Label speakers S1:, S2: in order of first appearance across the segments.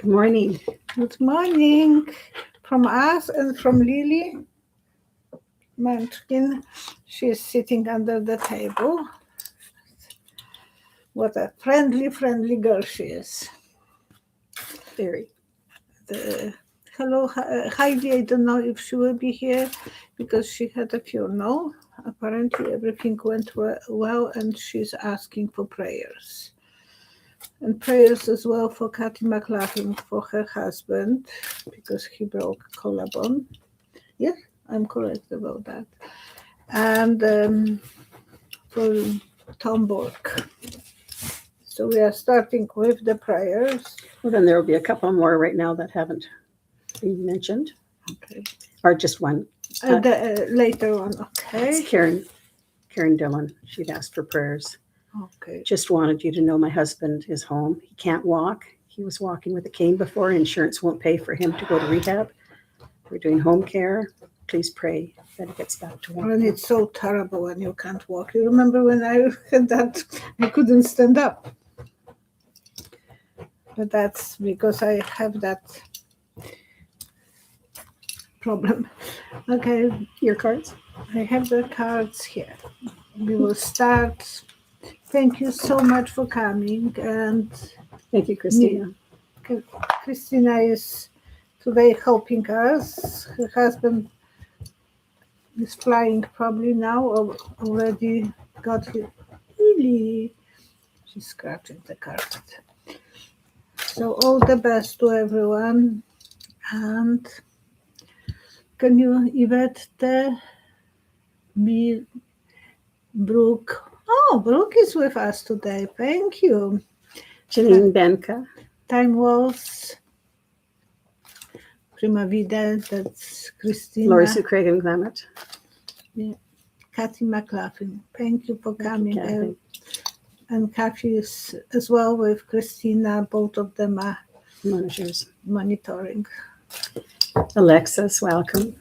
S1: Good morning.
S2: Good morning from us and from Lily Munchkin. She is sitting under the table. What a friendly girl she is.
S1: Very.
S2: Hello, Heidi. I don't know if she will be here because she had a funeral. Apparently everything went well and she's asking for prayers. And prayers as well for Kathy McLaughlin, for her husband, because he broke collarbone. Yes, I'm correct about that. And for Tom Bork. So we are starting with the prayers.
S1: Well, then there will be a couple more right now that haven't been mentioned,
S2: Okay.
S1: or just one.
S2: Later on, okay.
S1: It's Karen Dillon. She'd asked for prayers.
S2: Okay.
S1: Just wanted you to know my husband is home. He can't walk. He was walking with a cane before. Insurance won't pay for him to go to rehab. We're doing home care. Please pray that he gets back to work.
S2: And it's so terrible when you can't walk. You remember when I had that, I couldn't stand up. But that's because I have that problem. Okay.
S1: Your cards?
S2: I have the cards here. We will start. Thank you so much for coming. And
S1: Thank you, Christina.
S2: Christina is today helping us. Her husband is flying probably now, or already got his. Really, she's scratching the carpet. So all the best to everyone. And can you, Yvette, be Brooke? Oh, Brooke is with us today. Thank you.
S1: Janine Benka.
S2: Time Walls. Prima Vida, that's Christina.
S1: Lori Sue Craig and Clement.
S2: Yeah. Kathy McLaughlin. Thank you for coming.
S1: Kathy.
S2: And Kathy is as well with Christina. Both of them are monitoring.
S1: Alexis, welcome.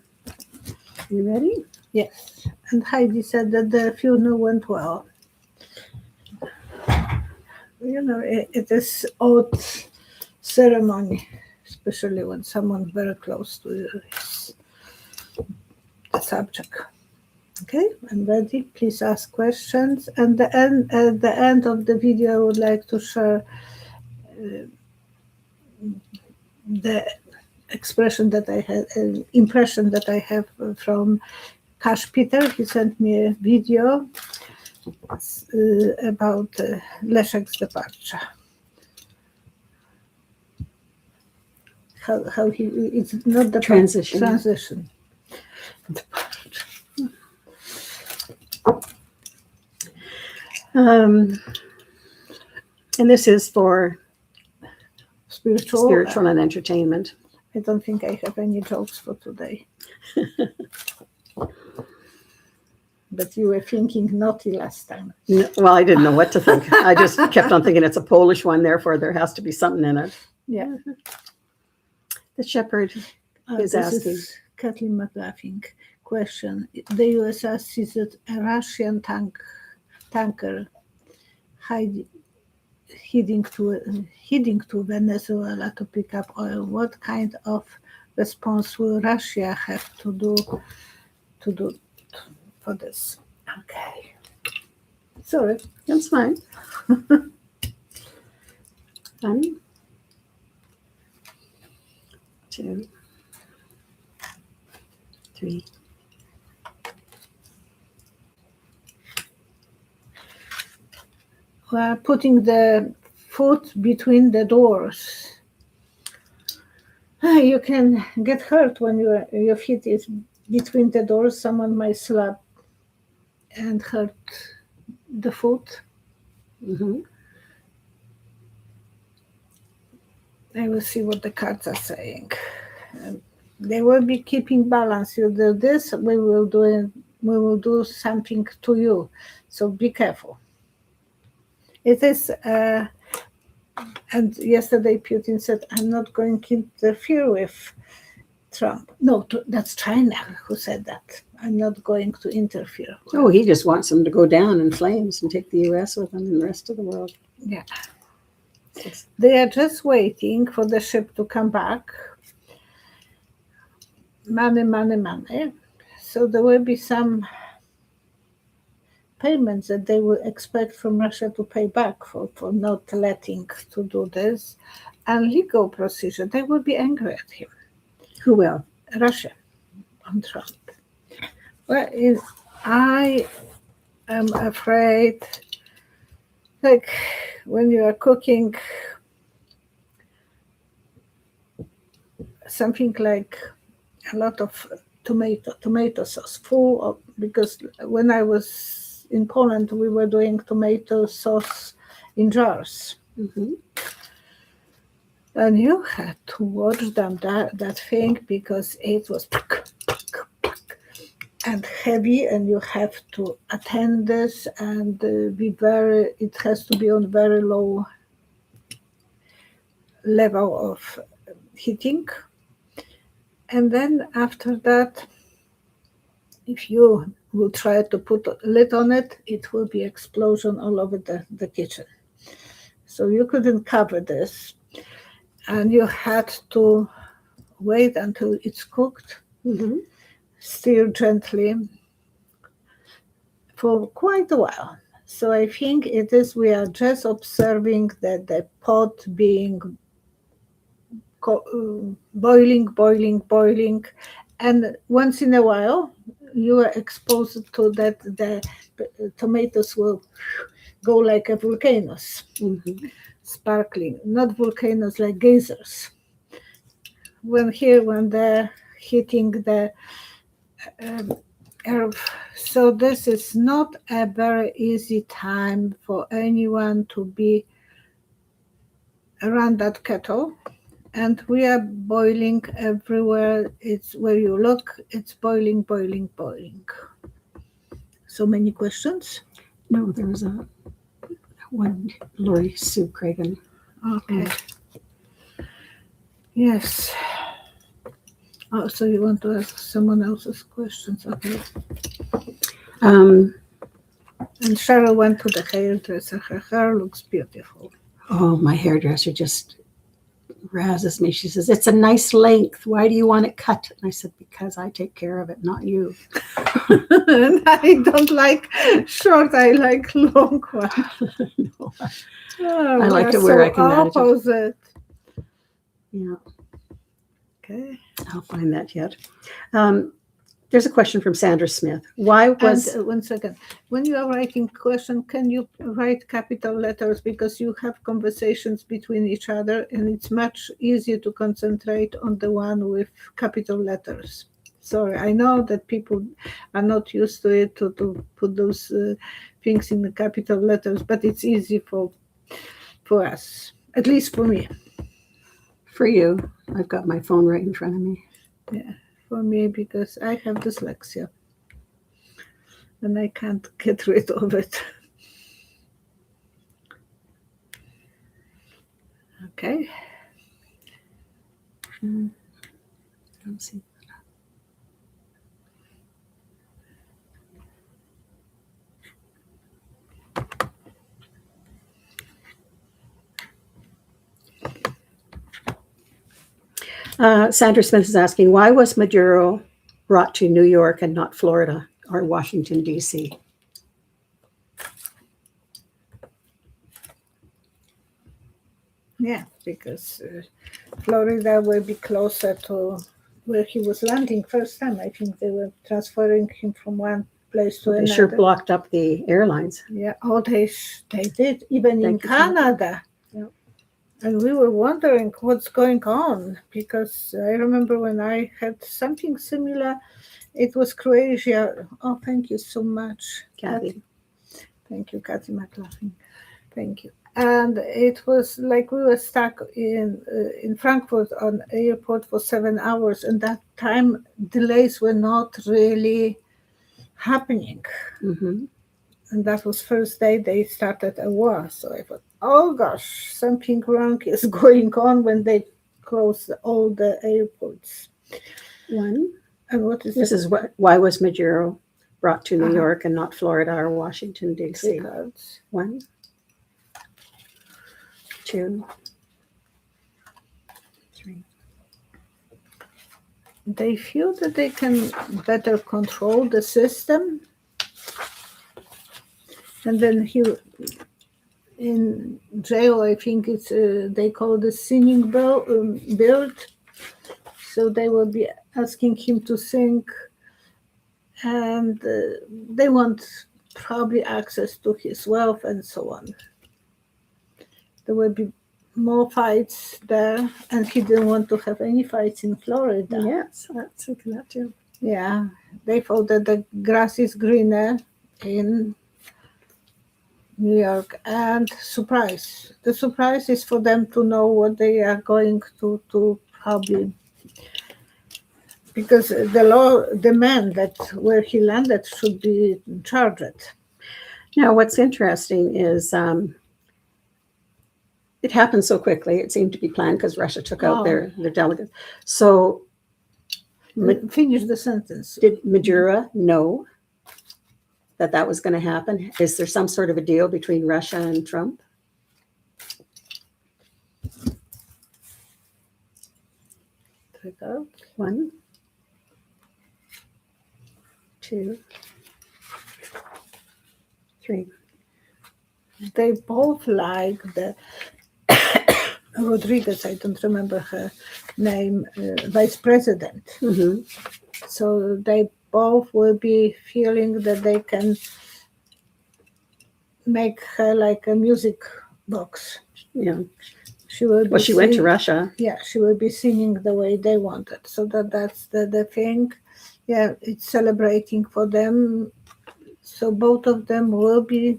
S1: You ready?
S2: Yes. And Heidi said that the funeral went well. You know, it is odd ceremony, especially when someone very close to you is the subject. Okay, I'm ready. Please ask questions. And at the end of the video, I would like to share the impression that I have from Kash Peter. He sent me a video about Leszek's departure. How it's not the transition.
S1: And this is for
S2: spiritual
S1: and entertainment.
S2: I don't think I have any jokes for today. But you were thinking naughty last time.
S1: No, well, I didn't know what to think. I just kept on thinking it's a Polish one, therefore there has to be something in it.
S2: Yeah.
S1: The shepherd is asking.
S2: Kathleen McLaughlin question. The USS seized a Russian tanker heading to Venezuela to pick up oil. What kind of response will Russia have to do for this? Okay. Sorry.
S1: That's fine. 1, 2, 3.
S2: We're putting the foot between the doors. You can get hurt when your feet is between the doors. Someone might slap and hurt the foot.
S1: Mm-hmm.
S2: I will see what the cards are saying. They will be keeping balance. You do this, we will do something to you. So be careful. It is, and yesterday Putin said, I'm not going to interfere with Trump. No, that's China who said that. I'm not going to interfere.
S1: Oh, he just wants them to go down in flames and take the U.S. with them and the rest of the world.
S2: Yeah. They are just waiting for the ship to come back. Money. So there will be some payments that they will expect from Russia to pay back for not letting to do this. And legal procedure, they will be angry at him.
S1: Who will?
S2: Russia on Trump. Well, I am afraid, like when you are cooking something like a lot of tomato sauce, full of, because when I was in Poland, we were doing tomato sauce in jars.
S1: Mm-hmm.
S2: And you had to watch them that thing because it was and heavy, and you have to attend this and it has to be on very low level of heating. And then after that, if you will try to put a lid on it, it will be explosion all over the kitchen. So you couldn't cover this. And you had to wait until it's cooked,
S1: Mm-hmm.
S2: stir gently for quite a while. So I think we are just observing that the pot being boiling. And once in a while, you are exposed to that the tomatoes will go like a volcanoes,
S1: Mm-hmm.
S2: sparkling, not volcanoes like geysers. When they're hitting the earth. So this is not a very easy time for anyone to be around that kettle. And we are boiling everywhere. It's where you look, it's boiling. So many questions?
S1: No, there was one, Lori Sue Cragen.
S2: Okay. Yes. Oh, so you want to ask someone else's questions? Okay.
S1: Um,
S2: And Cheryl went to the hairdresser. Her hair looks beautiful.
S1: oh, my hairdresser just razzes me. She says, "It's a nice length. Why do you want it cut?" And I said, "Because I take care of it, not you."
S2: And I don't like short, I like long one.
S1: No.
S2: Oh,
S1: I like
S2: we
S1: it
S2: are
S1: where
S2: so
S1: I can manage it.
S2: opposite.
S1: Yeah,
S2: Okay.
S1: I'll find that yet. There's a question from Sandra Smith. Why was
S2: And 1 second. When you are writing question, can you write capital letters, because you have conversations between each other and it's much easier to concentrate on the one with capital letters. Sorry, I know that people are not used to it to put those things in the capital letters, but it's easy for us, at least for me.
S1: for you? I've got my phone right in front of me.
S2: Yeah, for me, because I have dyslexia and I can't get rid of it. Okay.
S1: Don't see. Sandra Smith is asking, why was Maduro brought to New York and not Florida or Washington, D.C.?
S2: Yeah, because Florida will be closer to where he was landing first time. I think they were transferring him from one place to
S1: They
S2: another.
S1: sure blocked up the airlines.
S2: Yeah, oh, they did, even in
S1: Thank you,
S2: Canada.
S1: Yep.
S2: And we were wondering what's going on, because I remember when I had something similar, it was Croatia. Oh, thank you so much,
S1: Kathy.
S2: Thank you, Kathy McLaughlin. Thank you. And it was like we were stuck in Frankfurt on airport for 7 hours, and that time delays were not really happening.
S1: Mm-hmm.
S2: And that was first day they started a war. So I thought, oh gosh, something wrong is going on when they close all the airports.
S1: One.
S2: And what is
S1: This is why was Maduro brought to New York and not Florida or Washington, D.C.?
S2: Cards.
S1: 1, 2, 3.
S2: They feel that they can better control the system. And then he, in jail, I think it's they call the singing bird. So they will be asking him to sing, and they want probably access to his wealth and so on. There will be more fights there, and he didn't want to have any fights in Florida.
S1: Yes, that's thinking that too.
S2: Yeah, they thought that the grass is greener in New York. And surprise. The surprise is for them to know what they are going to probably, because the law demands that where he landed should be charged.
S1: Now, what's interesting is it happened so quickly. It seemed to be planned because Russia took out their delegates. So
S2: Finish the sentence.
S1: did Maduro know that was going to happen? Is there some sort of a deal between Russia and Trump?
S2: Take out.
S1: 1, 2, 3.
S2: They both like the Rodriguez, I don't remember her name, vice president.
S1: Mm-hmm.
S2: So they both will be feeling that they can make her like a music box.
S1: Yeah.
S2: She will be
S1: Well, she went to Russia.
S2: Yeah, she will be singing the way they wanted. So that's the thing. Yeah, it's celebrating for them. So both of them will be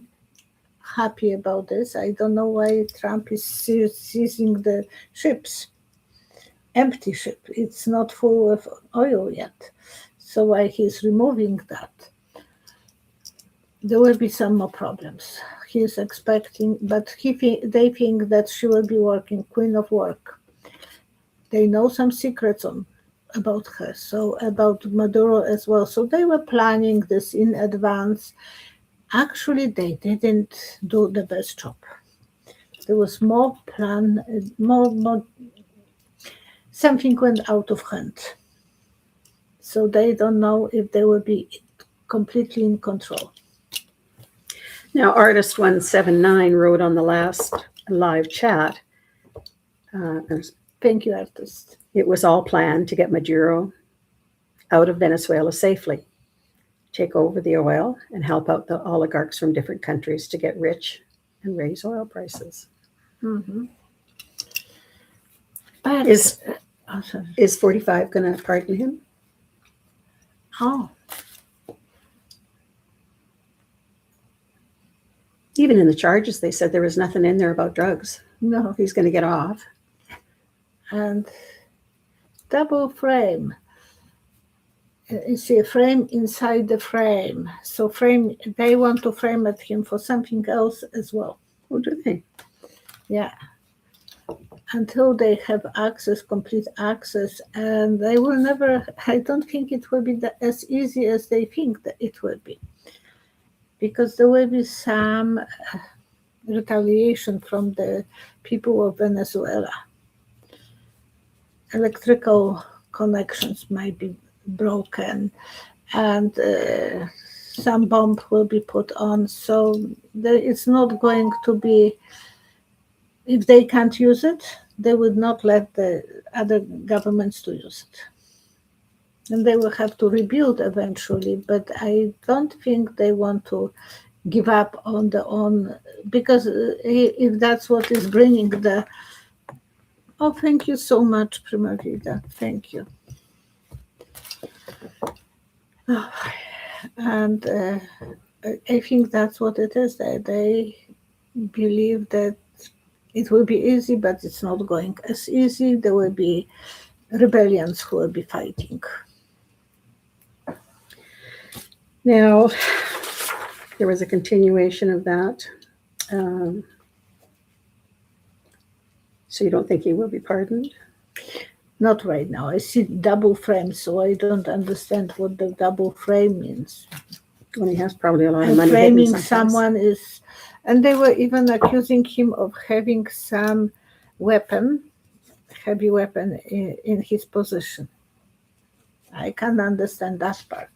S2: happy about this. I don't know why Trump is seizing the ships. Empty ship. It's not full of oil yet. So why he's removing that? There will be some more problems. He's expecting, but they think that she will be working queen of work. They know some secrets about her, so about Maduro as well. So they were planning this in advance. Actually, they didn't do the best job. There was more plan, more. Something went out of hand. So they don't know if they will be completely in control.
S1: Now, Artist 179 wrote on the last live chat,
S2: Thank you, artist.
S1: it was all planned to get Maduro out of Venezuela safely, take over the oil, and help out the oligarchs from different countries to get rich and raise oil prices.
S2: Mm-hmm. But
S1: Is 45 going to pardon him?
S2: oh,
S1: Even in the charges, they said there was nothing in there about drugs.
S2: no.
S1: He's going to get off.
S2: And double frame. You see a frame inside the frame. So they want to frame at him for something else as well.
S1: Oh, do they?
S2: Yeah. Until they have access, complete access, and they will never, I don't think it will be as easy as they think that it will be. Because there will be some retaliation from the people of Venezuela. Electrical connections might be broken, and some bomb will be put on. So it's not going to be, if they can't use it, they would not let the other governments to use it. And they will have to rebuild eventually, but I don't think they want to give up on because if that's what is bringing the. Oh, thank you so much, Prima Vida. Thank you. And I think that's what it is. They believe that it will be easy, but it's not going as easy. There will be rebellions who will be fighting.
S1: Now, there was a continuation of that. So you don't think he will be pardoned?
S2: Not right now. I see double frame, so I don't understand what the double frame means.
S1: Well, he has probably a lot of
S2: And
S1: money.
S2: framing
S1: hidden someplace.
S2: someone is And they were even accusing him of having some heavy weapon in his possession. I can't understand that part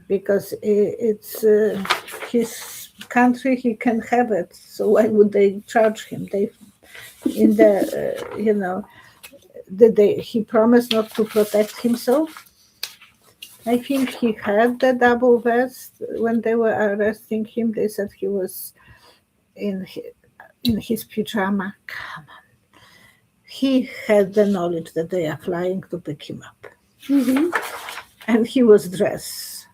S2: because it's his country. He can have it. So why would they charge him? They, in the, he promised not to protect himself. I think he had the double vest when they were arresting him. They said he was in his pajama. Come on. He had the knowledge that they are flying to pick him up.
S1: Mm-hmm.
S2: And he was dressed.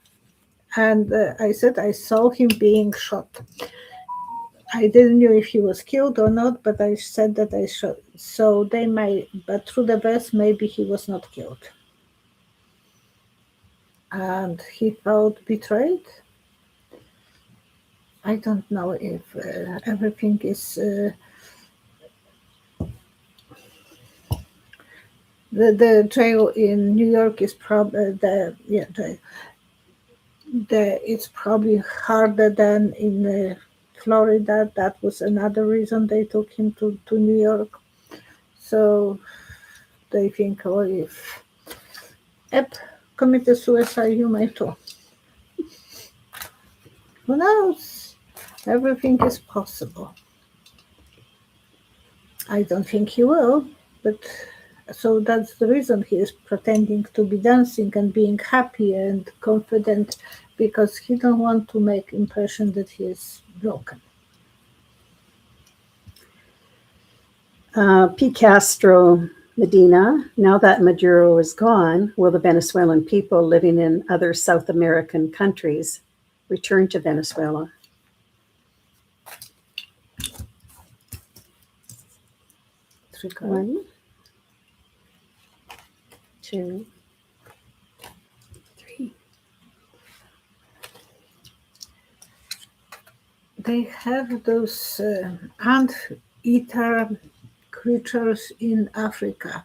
S2: And I said, I saw him being shot. I didn't know if he was killed or not, but I said that I shot. So they might, but through the vest, maybe he was not killed. And he felt betrayed. I don't know if everything is the jail in New York is probably it's probably harder than in Florida. That was another reason they took him to New York. So they think, oh, if Ep committed suicide, you might too. Who knows? Everything is possible. I don't think he will, but so that's the reason he is pretending to be dancing and being happy and confident, because he don't want to make impression that he is broken.
S1: P. Castro Medina, now that Maduro is gone, will the Venezuelan people living in other South American countries return to Venezuela? One, two, three.
S2: They have those ant-eater creatures in Africa.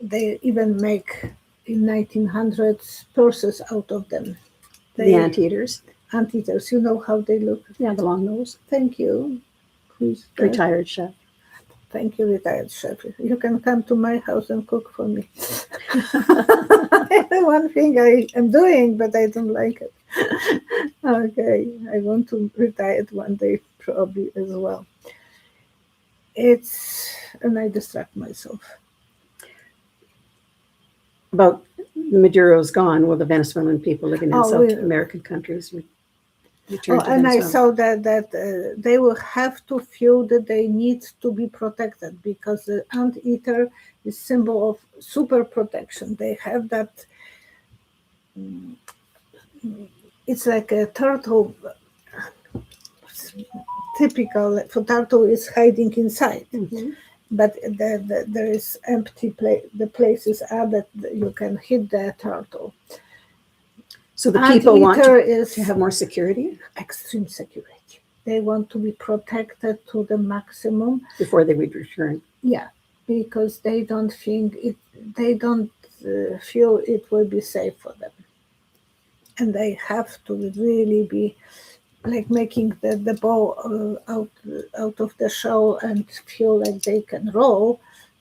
S2: They even make in 1900s purses out of them.
S1: The anteaters.
S2: Anteaters, you know how they look?
S1: Yeah, the long nose.
S2: Thank you. Who's
S1: retired chef?
S2: Thank you, retired chef. You can come to my house and cook for me. One thing I am doing, but I don't like it. Okay, I want to retire one day probably as well. And I distract myself.
S1: About Maduro's gone, will the Venezuelan people living in South American countries return to
S2: and
S1: Venezuela?
S2: I saw that they will have to feel that they need to be protected, because the anteater is symbol of super protection. They have that. It's like a turtle. Typical for turtle is hiding inside.
S1: Mm-hmm.
S2: But there is empty place. The places are that you can hit the turtle.
S1: So the people want to have more security?
S2: Extreme security. They want to be protected to the maximum.
S1: Before they would return.
S2: Yeah, because they don't think they don't feel it will be safe for them. And they have to really be like making the ball out of the shell and feel like they can roll,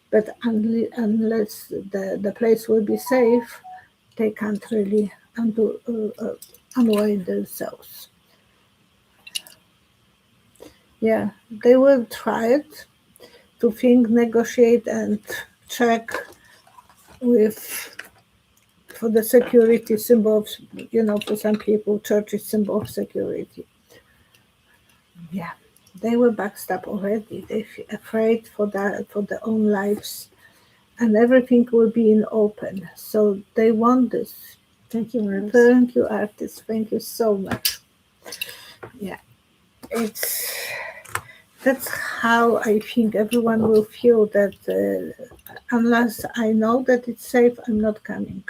S2: but unless the place will be safe, they can't really unwind themselves. Yeah, they will try it to think, negotiate, and check for the security symbol of, for some people, church is symbol of security. Yeah, they were backstabbed already. They're afraid for their own lives, and everything will be in open. So they want this.
S1: Thank you, artist.
S2: Thank you, artist. Thank you so much. Yeah, that's how I think everyone will feel that unless I know that it's safe, I'm not coming.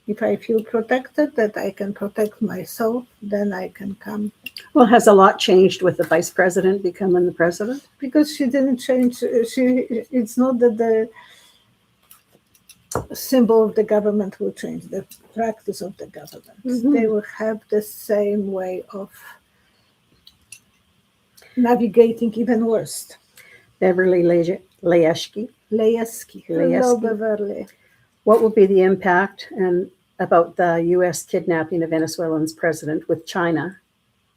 S2: If I feel protected, that I can protect myself, then I can come.
S1: Well, has a lot changed with the vice president becoming the president?
S2: Because she didn't change. It's not that the symbol of the government will change, the practice of the government. Mm-hmm. They will have the same way of navigating even worse.
S1: Beverly Layeski.
S2: Hello, Beverly.
S1: What will be the impact and about the U.S. kidnapping of Venezuelan's president with China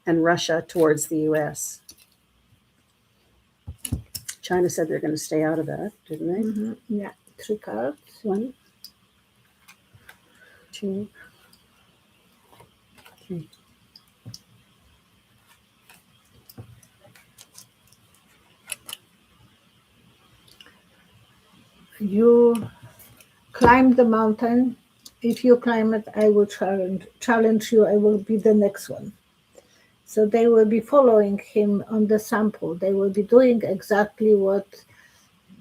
S1: and Russia towards the U.S.? China said they're going to stay out of that, didn't they?
S2: Mm-hmm. Yeah, 3 cards.
S1: 1, 2, 3.
S2: You climb the mountain. If you climb it, I will challenge you. I will be the next one. So they will be following him on the sample. They will be doing exactly what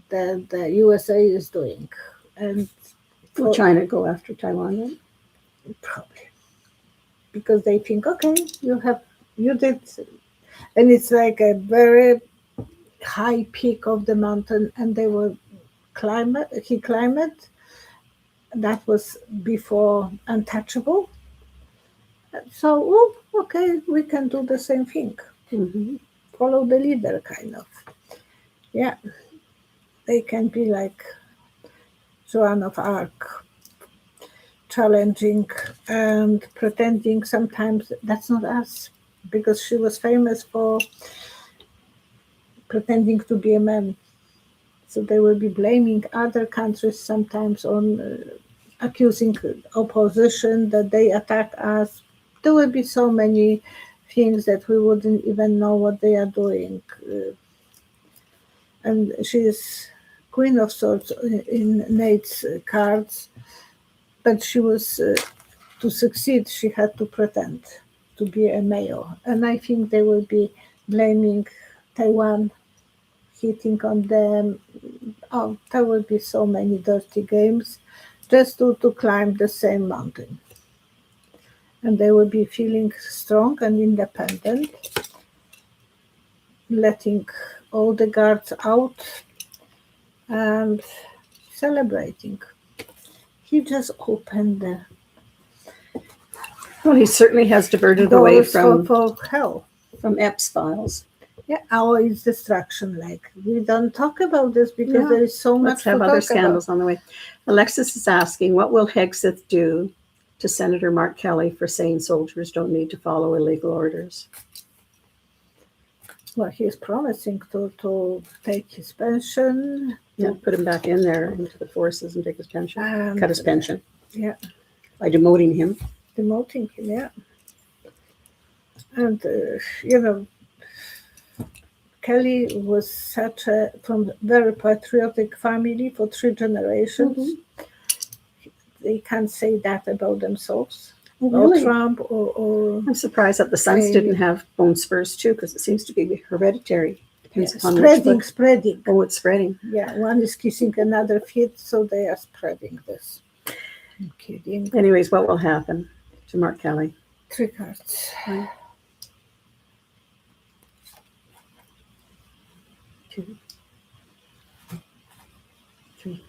S2: the USA is doing. And
S1: Will China go after Taiwan then?
S2: probably because they think, okay, you did, and it's like a very high peak of the mountain, and they will climb it. He climbed it. That was before untouchable. So, okay, we can do the same thing.
S1: Mm-hmm.
S2: Follow the leader, kind of. Yeah, they can be like Joan of Arc, challenging and pretending sometimes that's not us, because she was famous for pretending to be a man. So they will be blaming other countries sometimes on accusing opposition that they attack us. There will be so many things that we wouldn't even know what they are doing. And she is Queen of Swords in Nate's cards, but she was, to succeed, she had to pretend to be a male. And I think they will be blaming Taiwan, hitting on them. Oh, there will be so many dirty games just to climb the same mountain. And they will be feeling strong and independent, letting all the guards out and celebrating. He just opened the
S1: Well, he certainly has diverted away
S2: doors
S1: from
S2: for hell.
S1: Epps files.
S2: Yeah, our is distraction. Like, we don't talk about this because
S1: Yeah,
S2: there is so much
S1: Let's have
S2: to
S1: other
S2: talk
S1: scandals
S2: about.
S1: on the way. Alexis is asking, what will Hegseth do to Senator Mark Kelly for saying soldiers don't need to follow illegal orders?
S2: Well, he's promising to take his pension.
S1: Yeah, put him back in there into the forces and take his pension, cut his pension.
S2: Yeah,
S1: by demoting him.
S2: Demoting him, yeah. And, Kelly was from very patriotic family for 3 generations.
S1: Mm-hmm.
S2: They can't say that about themselves.
S1: Oh, really?
S2: Or Trump or
S1: I'm surprised that the sons didn't have bone spurs too, because it seems to be hereditary. Depends upon
S2: spreading.
S1: Oh, it's spreading.
S2: Yeah, one is kissing another feet, so they are spreading this. I'm kidding.
S1: Anyways, what will happen to Mark Kelly?
S2: 3 cards.
S1: 1, 2, 3.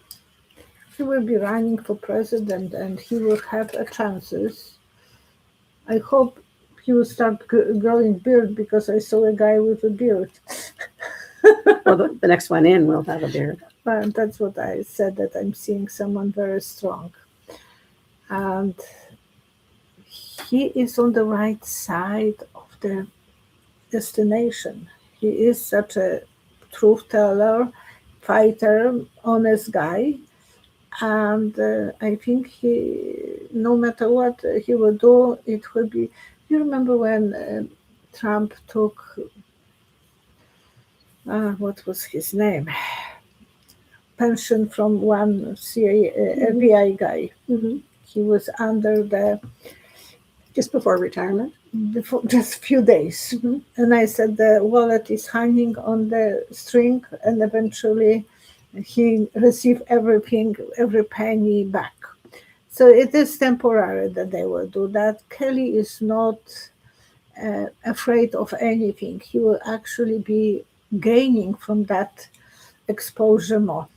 S2: He will be running for president and he will have chances. I hope he will start growing beard, because I saw a guy with a beard.
S1: Well, the next one in will have a beard.
S2: And that's what I said, that I'm seeing someone very strong. And he is on the right side of the destination. He is such a truth teller, fighter, honest guy. And I think no matter what he will do, it will be. You remember when Trump took, what was his name? Pension from one FBI guy.
S1: Mm-hmm.
S2: He was under
S1: just before retirement.
S2: Just a few days.
S1: Mm-hmm.
S2: And I said the wallet is hanging on the string, and eventually he received everything, every penny back. So it is temporary that they will do that. Kelly is not afraid of anything. He will actually be gaining from that exposure more.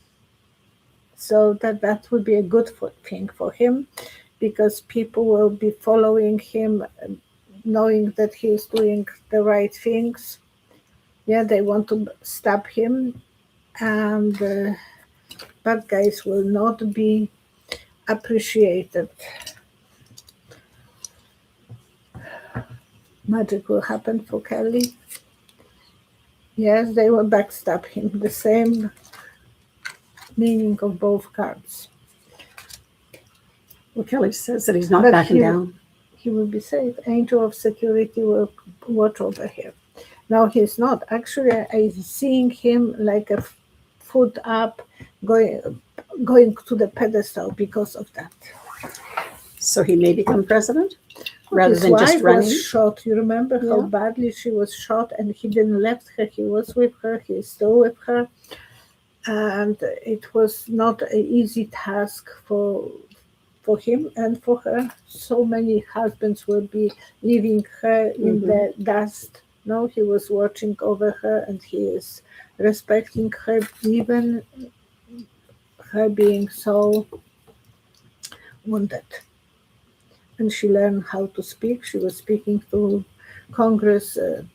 S2: So that would be a good thing for him, because people will be following him, knowing that he is doing the right things. Yeah, they want to stop him, and bad guys will not be appreciated. Magic will happen for Kelly. Yes, they will backstab him. The same meaning of both cards.
S1: Well, Kelly says that he's not
S2: But
S1: backing down.
S2: He will be safe. Angel of security will watch over him. No, he's not. Actually, I'm seeing him like a foot up, going to the pedestal because of that.
S1: So he may become president rather
S2: His
S1: than just
S2: wife
S1: running.
S2: was shot. You remember how
S1: Yeah.
S2: badly she was shot, and he didn't left her. He was with her. He's still with her, and it was not an easy task for him and for her. So many husbands will be leaving her in the dust. No, he was watching over her, and he is respecting her, even her being so wounded. And she learned how to speak. She was speaking to Congress a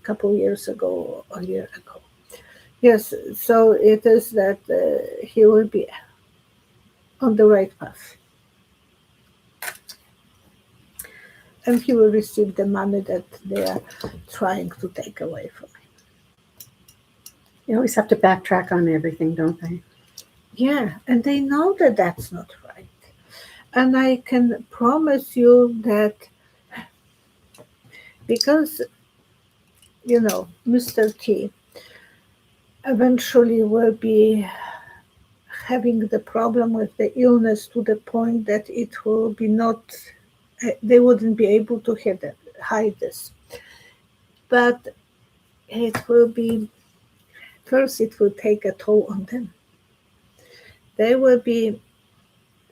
S2: couple years ago or a year ago. Yes, so it is that he will be on the right path. And he will receive the money that they are trying to take away from him.
S1: You always have to backtrack on everything, don't they?
S2: Yeah, and they know that that's not right. And I can promise you that because, Mr. T eventually will be having the problem with the illness to the point that it will be not, they wouldn't be able to hide this. But it will be, first it will take a toll on them. They will be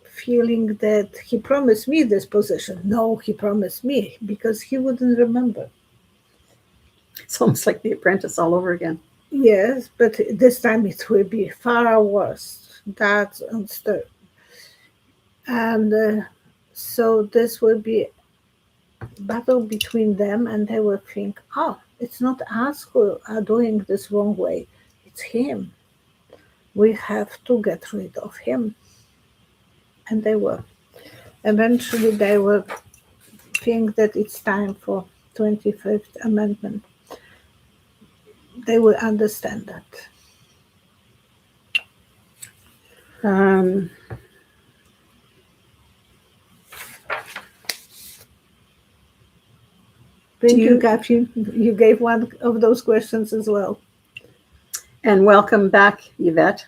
S2: feeling that he promised me this position. No, he promised me, because he wouldn't remember.
S1: It's almost like The Apprentice all over again.
S2: Yes, but this time it will be far worse. That's unstable. And so this will be battle between them, and they will think, oh, it's not us who are doing this wrong way, it's him. We have to get rid of him. And they will. Eventually they will think that it's time for 25th Amendment. They will understand that. Thank you, Kathy. You gave one of those questions as well.
S1: And welcome back, Yvette.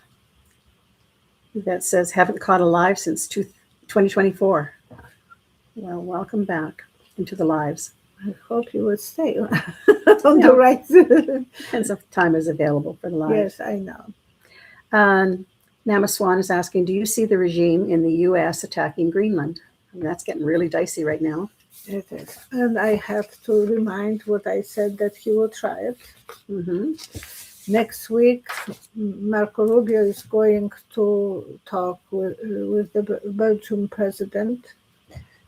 S1: Yvette says, haven't caught a live since 2024. Well, welcome back into the lives.
S2: I hope you will stay on the right.
S1: Depends if time is available for the lives.
S2: Yes, I know.
S1: Namaswan is asking, do you see the regime in the U.S. attacking Greenland? I mean, that's getting really dicey right now.
S2: It is. And I have to remind what I said, that he will try it.
S1: Mm-hmm.
S2: Next week, Marco Rubio is going to talk with the Belgian president.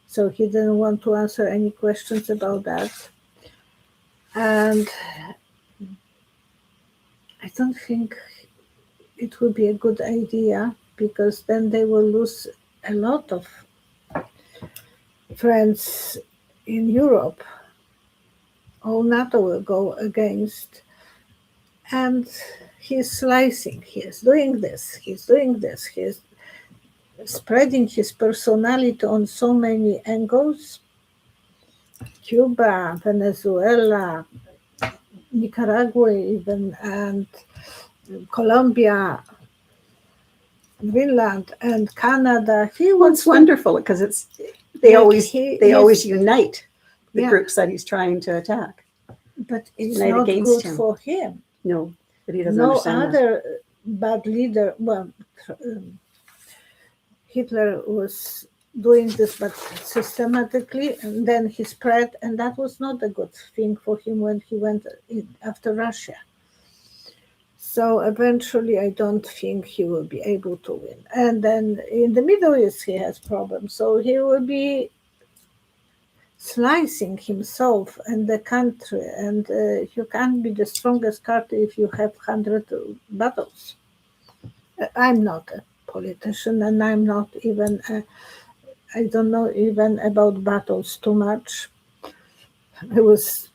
S2: So he didn't want to answer any questions about that. And I don't think it would be a good idea, because then they will lose a lot of friends in Europe. All NATO will go against. And he's slicing, he's doing this, he's spreading his personality on so many angles. Cuba, Venezuela, Nicaragua even, and Colombia, Greenland, and Canada.
S1: It's wonderful because they always unite the groups that he's trying to attack.
S2: But it's not good for him.
S1: No, but he doesn't understand that.
S2: No other bad leader. Well, Hitler was doing this, but systematically, and then he spread, and that was not a good thing for him when he went after Russia. So eventually, I don't think he will be able to win. And then in the Middle East, he has problems. So he will be slicing himself and the country, and you can't be the strongest country if you have 100 battles. I'm not a politician, and I'm not even, I don't know even about battles too much. I was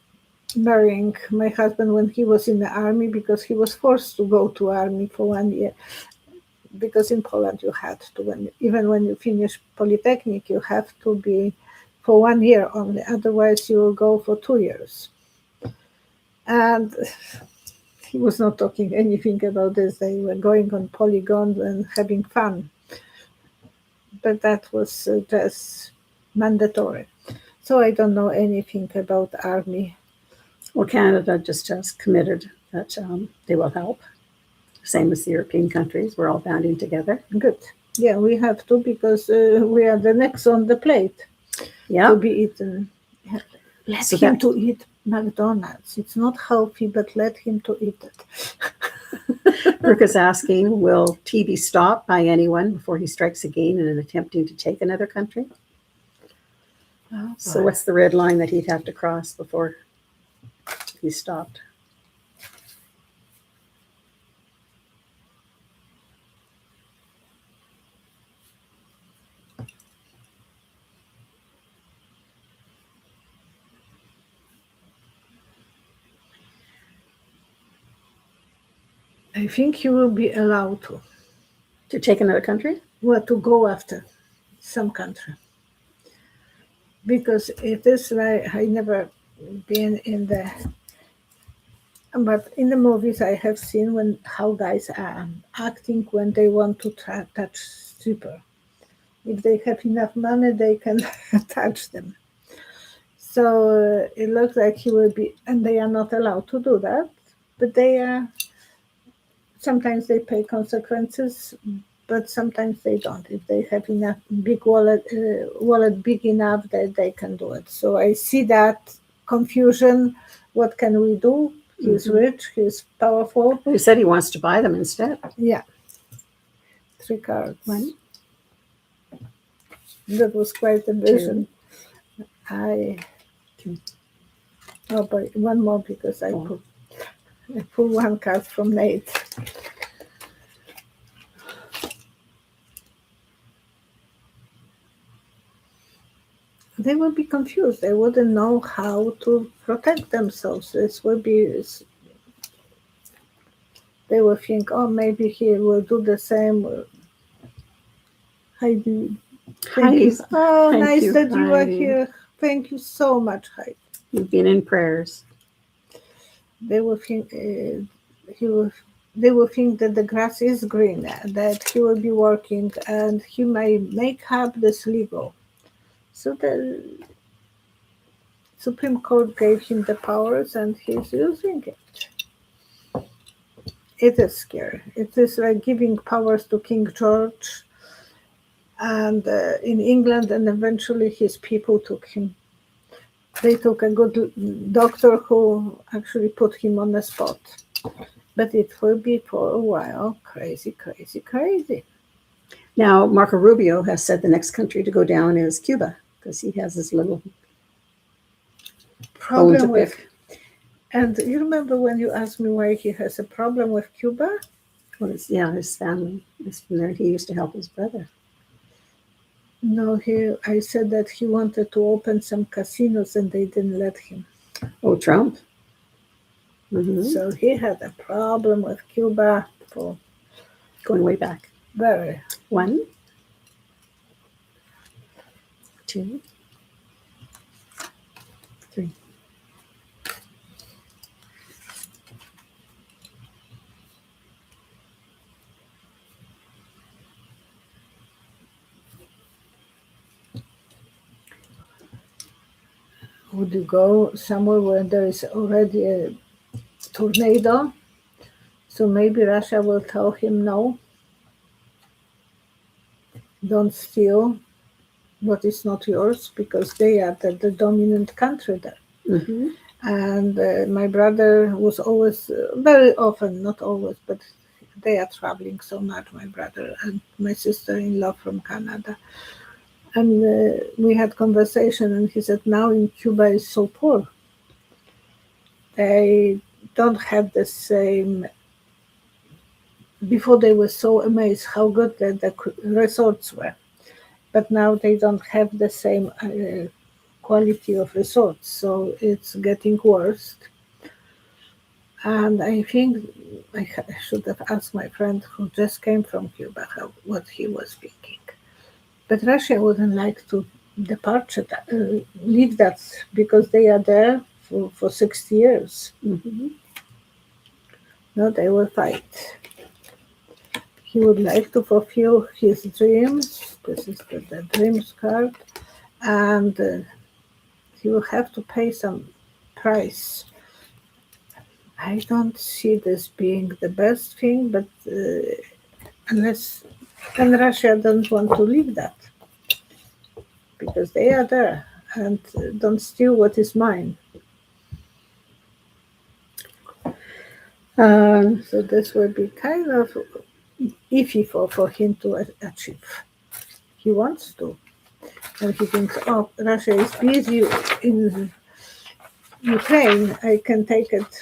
S2: marrying my husband when he was in the army because he was forced to go to army for 1 year. Because in Poland you had to, even when you finish polytechnic, you have to be for 1 year only. Otherwise, you will go for 2 years. And he was not talking anything about this. They were going on polygons and having fun. But that was just mandatory. So I don't know anything about army.
S1: Well, Canada just has committed that they will help. Same as the European countries. We're all banding together.
S2: Good. Yeah, we have to because we are the next on the plate
S1: Yeah.
S2: to be eaten. Let
S1: So
S2: him
S1: that-
S2: to eat McDonald's. It's not healthy, but let him to eat it.
S1: Brooke is asking, will T be stopped by anyone before he strikes again in attempting to take another country? So what's the red line that he'd have to cross before he's stopped?
S2: I think he will be allowed
S1: To take another country?
S2: to go after some country. Because it is like I never been in the, but in the movies I have seen when how guys are acting when they want to touch stripper. If they have enough money, they can touch them. So it looks like he will be, and they are not allowed to do that. But they are. Sometimes they pay consequences, but sometimes they don't. If they have enough big wallet big enough that they can do it. So I see that confusion. What can we do? He's rich. He's powerful.
S1: Well, he said he wants to buy them instead.
S2: Yeah. 3 cards.
S1: One.
S2: That was quite a vision.
S1: Two.
S2: Oh, but one more because I pull 1 card from Nate. They will be confused. They wouldn't know how to protect themselves. This will be. They will think, oh, maybe he will do the same. Heidi. Thank you. Oh,
S1: Thank
S2: nice
S1: you,
S2: that you are
S1: Heidi.
S2: here. Thank you so much, Heidi.
S1: You've been in prayers.
S2: They will think they will think that the grass is green, that he will be working, and he may make up this legal. So the Supreme Court gave him the powers, and he's using it. It is scary. It is like giving powers to King George, and in England, and eventually his people took him. They took a good doctor who actually put him on the spot. But it will be for a while crazy, crazy, crazy.
S1: Now, Marco Rubio has said the next country to go down is Cuba because he has this little bone to
S2: Problem with,
S1: pick.
S2: and you remember when you asked me why he has a problem with Cuba?
S1: Well, his family is from there. He used to help his brother.
S2: No, I said that he wanted to open some casinos and they didn't let him.
S1: Oh, Trump. Mm-hmm.
S2: So he had a problem with Cuba for
S1: Going way back.
S2: very.
S1: 1, 2, 3.
S2: Would you go somewhere where there is already a tornado? So maybe Russia will tell him no. Don't steal what is not yours because they are the dominant country there.
S1: Mm-hmm.
S2: And my brother was always, very often, not always, but they are traveling so much, my brother and my sister-in-law from Canada. And we had conversation, and he said now in Cuba is so poor. They don't have the same. Before they were so amazed how good the resorts were, but now they don't have the same quality of resorts, so it's getting worse. And I think I should have asked my friend who just came from Cuba what he was thinking. But Russia wouldn't like to leave that because they are there for 60 years.
S1: Mhm.
S2: No, they will fight. He would like to fulfill his dreams. This is the dreams card. And he will have to pay some price. I don't see this being the best thing, but unless and Russia don't want to leave that because they are there and don't steal what is mine. So this will be kind of iffy for him to achieve. He wants to. And he thinks, oh, Russia is busy in Ukraine, I can take it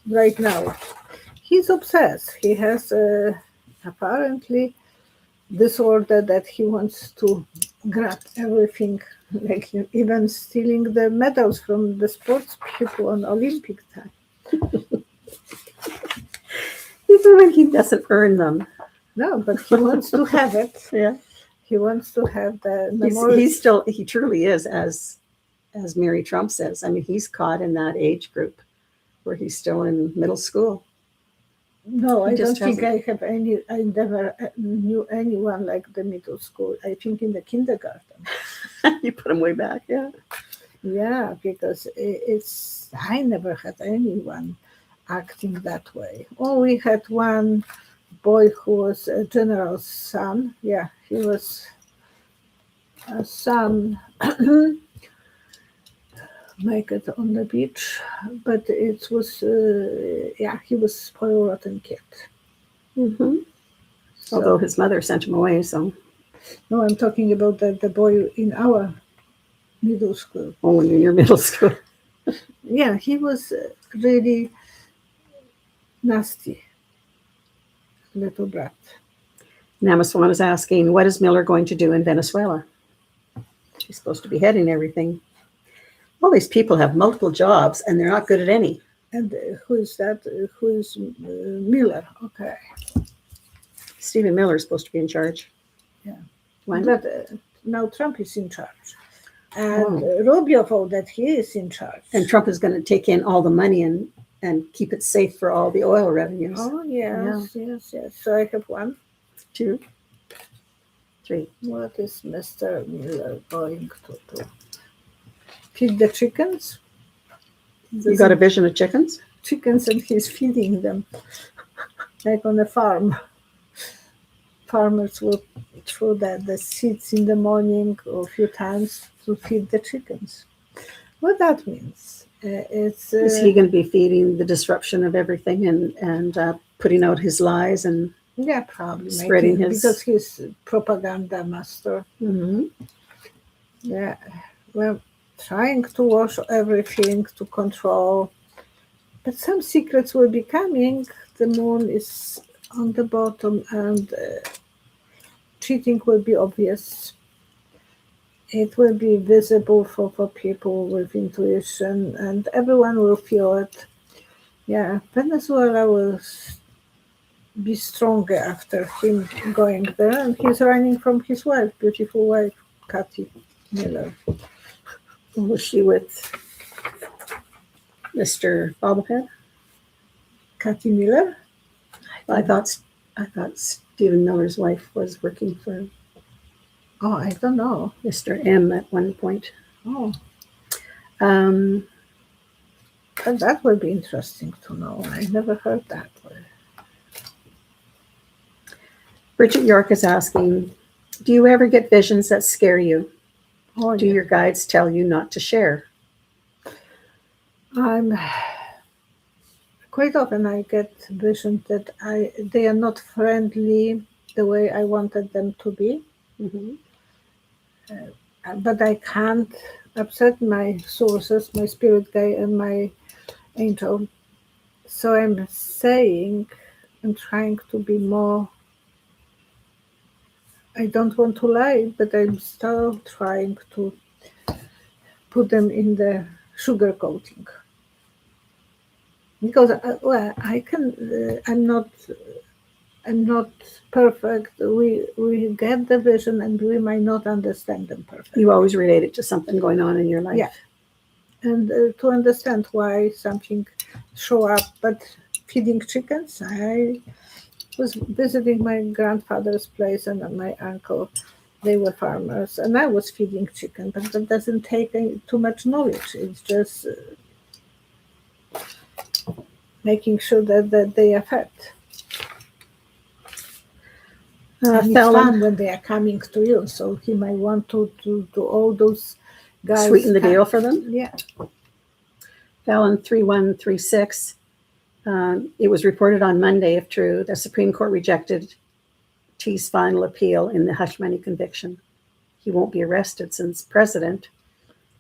S2: right now. He's obsessed. He has apparently disorder that he wants to grab everything, like even stealing the medals from the sports people on Olympic time.
S1: Even when he doesn't earn them.
S2: No, but he wants to have it.
S1: Yeah.
S2: He wants to have the memorial.
S1: He truly is, as Mary Trump says. I mean, he's caught in that age group where he's still in middle school.
S2: No,
S1: He
S2: I don't
S1: just
S2: think I have any. I never knew anyone like the middle school. I think in the kindergarten.
S1: You put him way back, yeah.
S2: Yeah, because I never had anyone acting that way. Oh, we had one boy who was a general's son. Yeah, he was a son. Make it on the beach, but it was he was spoiled rotten kid.
S1: Mm-hmm.
S2: So,
S1: Although his mother sent him away, so.
S2: No, I'm talking about the boy in our middle school.
S1: Oh, in your middle school.
S2: Yeah, he was really nasty little brat.
S1: Namaswan is asking, what is Miller going to do in Venezuela? She's supposed to be heading everything. All these people have multiple jobs, and they're not good at any.
S2: And who is that? Who is Miller? Okay.
S1: Stephen Miller is supposed to be in charge.
S2: Yeah.
S1: Why
S2: But
S1: not?
S2: now Trump is in charge. And Rubio thought that he is in charge.
S1: And Trump is going to take in all the money and keep it safe for all the oil revenues.
S2: Oh, yes. So I have 1,
S1: 2, 3.
S2: What is Mr. Miller going to do? Feed the chickens?
S1: You got a vision of chickens?
S2: Chickens, and he's feeding them like on a farm. Farmers will throw the seeds in the morning or a few times to feed the chickens. What that means?
S1: Is he going to be feeding the disruption of everything and putting out his lies and
S2: yeah, probably
S1: spreading his
S2: because he's propaganda master.
S1: Mm-hmm.
S2: Yeah, well, trying to wash everything to control, but some secrets will be coming. The moon is on the bottom, and cheating will be obvious. It will be visible for people with intuition, and everyone will feel it. Yeah, Venezuela will be stronger after him going there, and he's running from his wife, beautiful wife, Kathy Miller.
S1: Was she with Mr. Bobblehead?
S2: Kathy Miller?
S1: I thought Stephen Miller's wife was working for
S2: Oh, I don't know.
S1: Mr. M at one point.
S2: Oh,
S1: Um,
S2: that would be interesting to know. I never heard that word.
S1: Bridget York is asking, do you ever get visions that scare you?
S2: Oh,
S1: Do your guides tell you not to share?
S2: I'm quite often I get visions that they are not friendly the way I wanted them to be.
S1: Mm-hmm.
S2: but I can't upset my sources, my spirit guide and my angel. So I'm saying, I'm trying to be more, I don't want to lie, but I'm still trying to put them in the sugar coating. Because, well, I'm not perfect. We get the vision and we might not understand them perfectly.
S1: You always relate it to something going on in your life.
S2: Yeah. And to understand why something show up. But feeding chickens, I was visiting my grandfather's place and my uncle. They were farmers, and I was feeding chicken. But that doesn't take too much knowledge. It's just making sure that they are fed. And it's fun when they are coming to you. So he might want to all those guys
S1: sweeten the deal for them.
S2: Yeah.
S1: Fallon 3136. It was reported on Monday, if true, the Supreme Court rejected T's final appeal in the hush money conviction. He won't be arrested since president,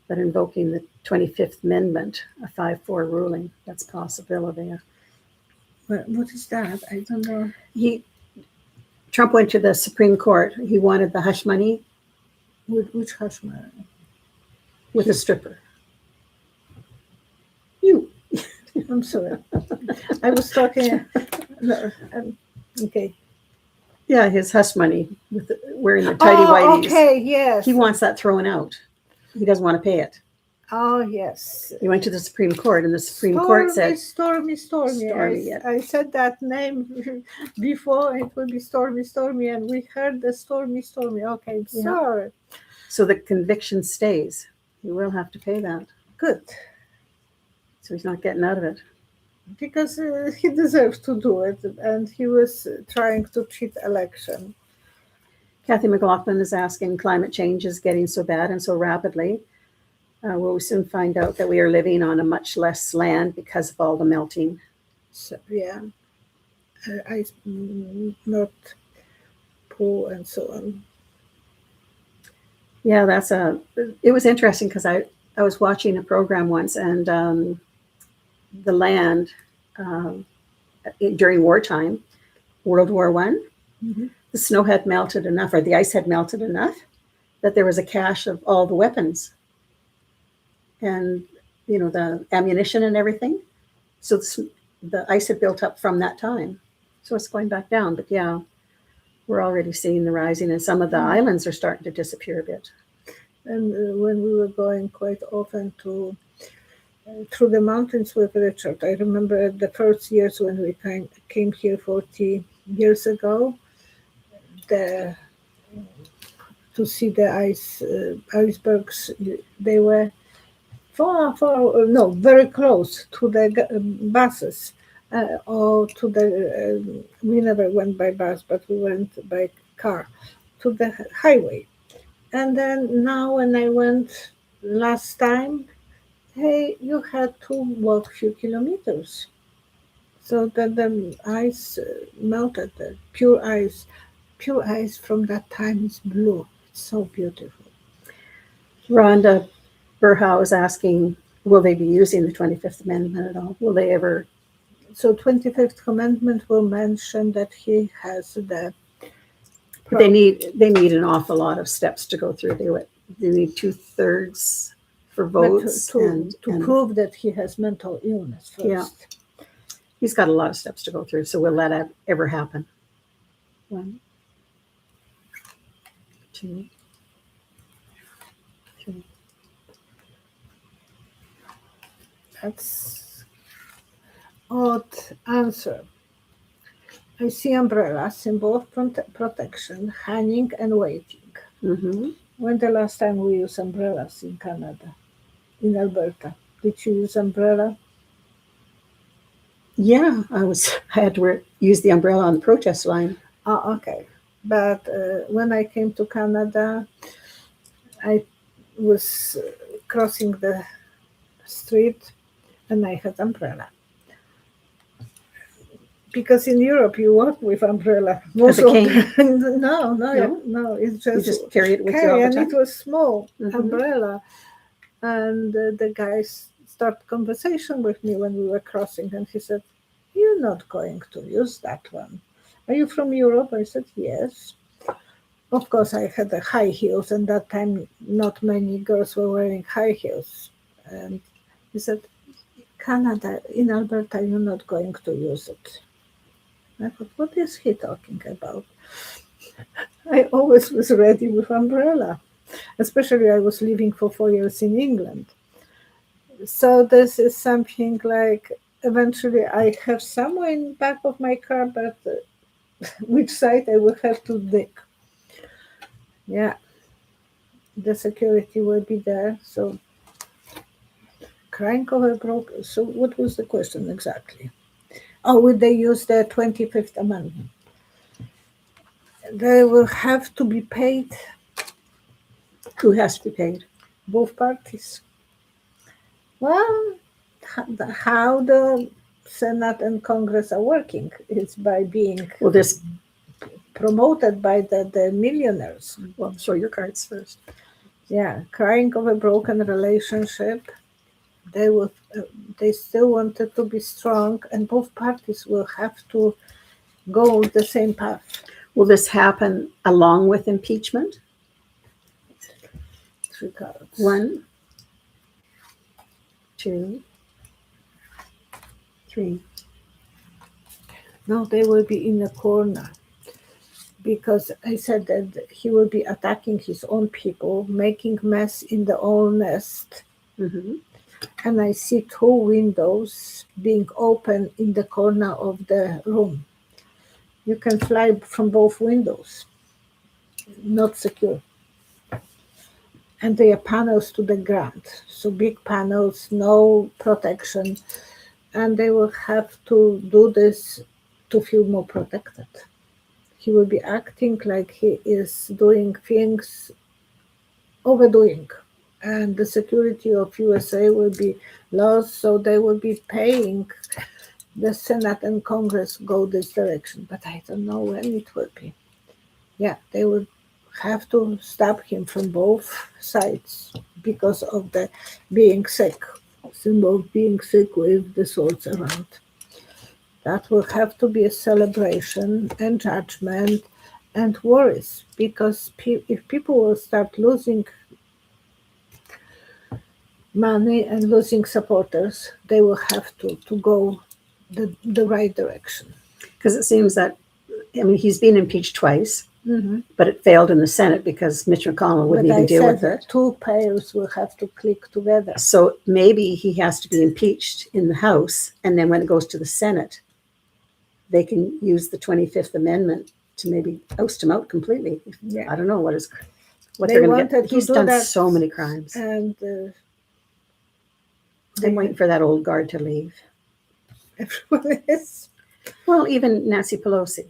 S1: but invoking the 25th Amendment, a 5-4 ruling. That's a possibility.
S2: What is that? I don't know.
S1: Trump went to the Supreme Court. He wanted the hush money.
S2: Which hush money?
S1: With a stripper. You.
S2: I'm sorry. I was talking. No, okay.
S1: Yeah, his hush money with wearing the tidy whities.
S2: Okay, yes.
S1: He wants that thrown out. He doesn't want to pay it.
S2: Oh, yes.
S1: He went to the Supreme Court, and the Supreme Court said...
S2: Stormy. I said that name before. It would be Stormy, and we heard the Stormy. Okay, I'm sorry.
S1: So the conviction stays. He will have to pay that.
S2: Good.
S1: So he's not getting out of it.
S2: Because he deserves to do it, and he was trying to cheat election.
S1: Kathy McLaughlin is asking, climate change is getting so bad and so rapidly. Will we soon find out that we are living on a much less land because of all the melting?
S2: So, yeah. Ice not pool and so on.
S1: Yeah, it was interesting because I was watching a program once, and the land during wartime, World War I, the snow had melted enough, or the ice had melted enough, that there was a cache of all the weapons and, the ammunition and everything. So the ice had built up from that time. So it's going back down. But yeah, we're already seeing the rising, and some of the islands are starting to disappear a bit.
S2: And when we were going quite often through the mountains with Richard, I remember the first years when we came here 40 years ago, to see the icebergs, they were very close to the buses, or to the, we never went by bus, but we went by car, to the highway. And then now when I went last time, hey, you had to walk a few kilometers. So that the ice melted, the pure ice from that time is blue. It's so beautiful.
S1: Rhonda Burhow is asking, will they be using the 25th Amendment at all? Will they ever?
S2: So 25th Amendment will mention that he has the...
S1: But they need an awful lot of steps to go through. They need 2/3 for votes.
S2: To prove that he has mental illness first.
S1: Yeah. He's got a lot of steps to go through. So will that ever happen? 1, 2, 3.
S2: That's odd answer. I see umbrella, symbol of protection, hanging and waiting. When the last time we used umbrellas in Canada, in Alberta? Did you use umbrella?
S1: Yeah, I had to use the umbrella on the protest line.
S2: Oh, okay. But when I came to Canada, I was crossing the street and I had umbrella. because in Europe you walk with umbrella. Most
S1: a
S2: of
S1: cane?
S2: the, no,
S1: No?
S2: it's
S1: You
S2: just,
S1: just carry it with you
S2: carry,
S1: all the
S2: and
S1: time?
S2: it was small
S1: Mhm.
S2: umbrella. And the guys start conversation with me when we were crossing, and he said, "You're not going to use that one. Are you from Europe?" I said, "Yes." Of course, I had the high heels, and that time not many girls were wearing high heels. And he said, "Canada, in Alberta, you're not going to use it." I thought, what is he talking about? I always was ready with umbrella, especially I was living for 4 years in England. So this is something like eventually I have somewhere in the back of my car, but which side I will have to dig. Yeah, the security will be there. So crying over broke. So what was the question exactly? Oh, would they use the 25th Amendment? They will have to be paid,
S1: Who has to be paid?
S2: both parties. Well, how the Senate and Congress are working is by being
S1: Well, this.
S2: promoted by the millionaires.
S1: Well, show your cards first.
S2: Yeah, crying of a broken relationship. They will. They still wanted to be strong, and both parties will have to go the same path.
S1: Will this happen along with impeachment?
S2: 3 cards.
S1: 1, 2, 3.
S2: No, they will be in a corner because I said that he will be attacking his own people, making mess in the old nest.
S1: Mm-hmm.
S2: And I see 2 windows being open in the corner of the room. You can fly from both windows, not secure. And they are panels to the ground, so big panels, no protection, and they will have to do this to feel more protected. He will be acting like he is doing things overdoing, and the security of USA will be lost, so they will be paying the Senate and Congress go this direction, but I don't know when it will be. Yeah, they will have to stop him from both sides because of the being sick, symbol of being sick with the swords around. That will have to be a celebration and judgment and worries because if people will start losing money and losing supporters, they will have to go the right direction.
S1: Because it seems that, I mean, he's been impeached twice,
S2: Mm-hmm.
S1: but it failed in the Senate because Mitch McConnell wouldn't
S2: But
S1: even
S2: I
S1: deal
S2: said
S1: with it.
S2: 2 pairs will have to click together.
S1: So maybe he has to be impeached in the House, and then when it goes to the Senate, they can use the 25th Amendment to maybe oust him out completely.
S2: Yeah.
S1: I don't know what
S2: They
S1: they're going to
S2: wanted
S1: get.
S2: to
S1: He's
S2: do
S1: done
S2: that,
S1: so many crimes.
S2: and
S1: I'm waiting for that old guard to leave.
S2: everyone is.
S1: Well, even Nancy Pelosi.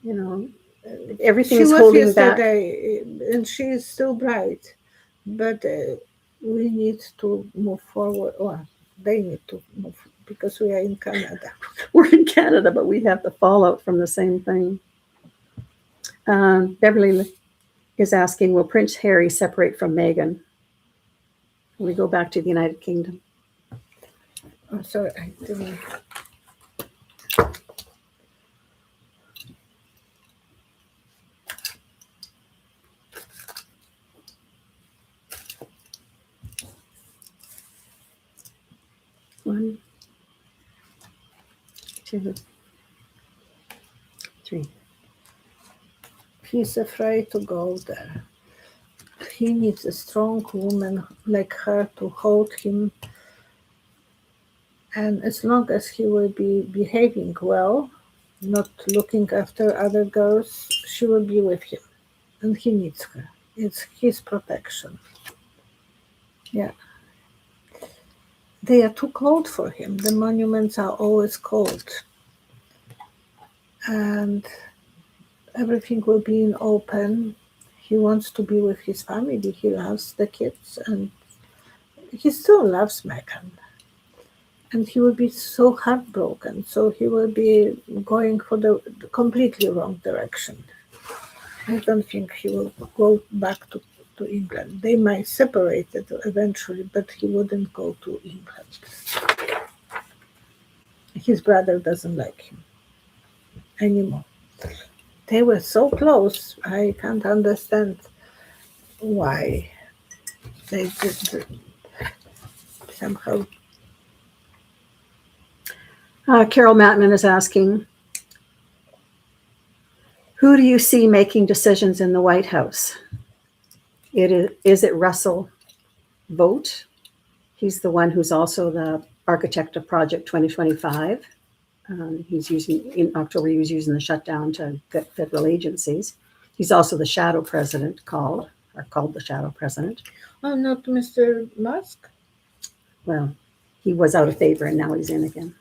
S1: You know,
S2: She
S1: everything's
S2: was
S1: holding back.
S2: yesterday, and she is still bright, but we need to move forward. Or they need to move because we are in Canada.
S1: We're in Canada, but we have the fallout from the same thing. Beverly is asking, will Prince Harry separate from Meghan? We go back to the United Kingdom.
S2: Oh, sorry, I didn't.
S1: One, two, three.
S2: He's afraid to go there. He needs a strong woman like her to hold him. And as long as he will be behaving well, not looking after other girls, she will be with him. And he needs her. It's his protection. Yeah. They are too cold for him. The monuments are always cold. And everything will be in open. He wants to be with his family. He loves the kids and he still loves Megan. and he will be so heartbroken. So he will be going for the completely wrong direction. I don't think he will go back to England. They might separate it eventually, but he wouldn't go to England. His brother doesn't like him anymore. They were so close. I can't understand why they did somehow.
S1: Carol Matman is asking, who do you see making decisions in the White House? Is it Russell Vogt? He's the one who's also the architect of Project 2025. In October, he was using the shutdown to get federal agencies. He's also the shadow president called the shadow president.
S2: Oh, not Mr. Musk?
S1: Well, he was out of favor and now he's in again.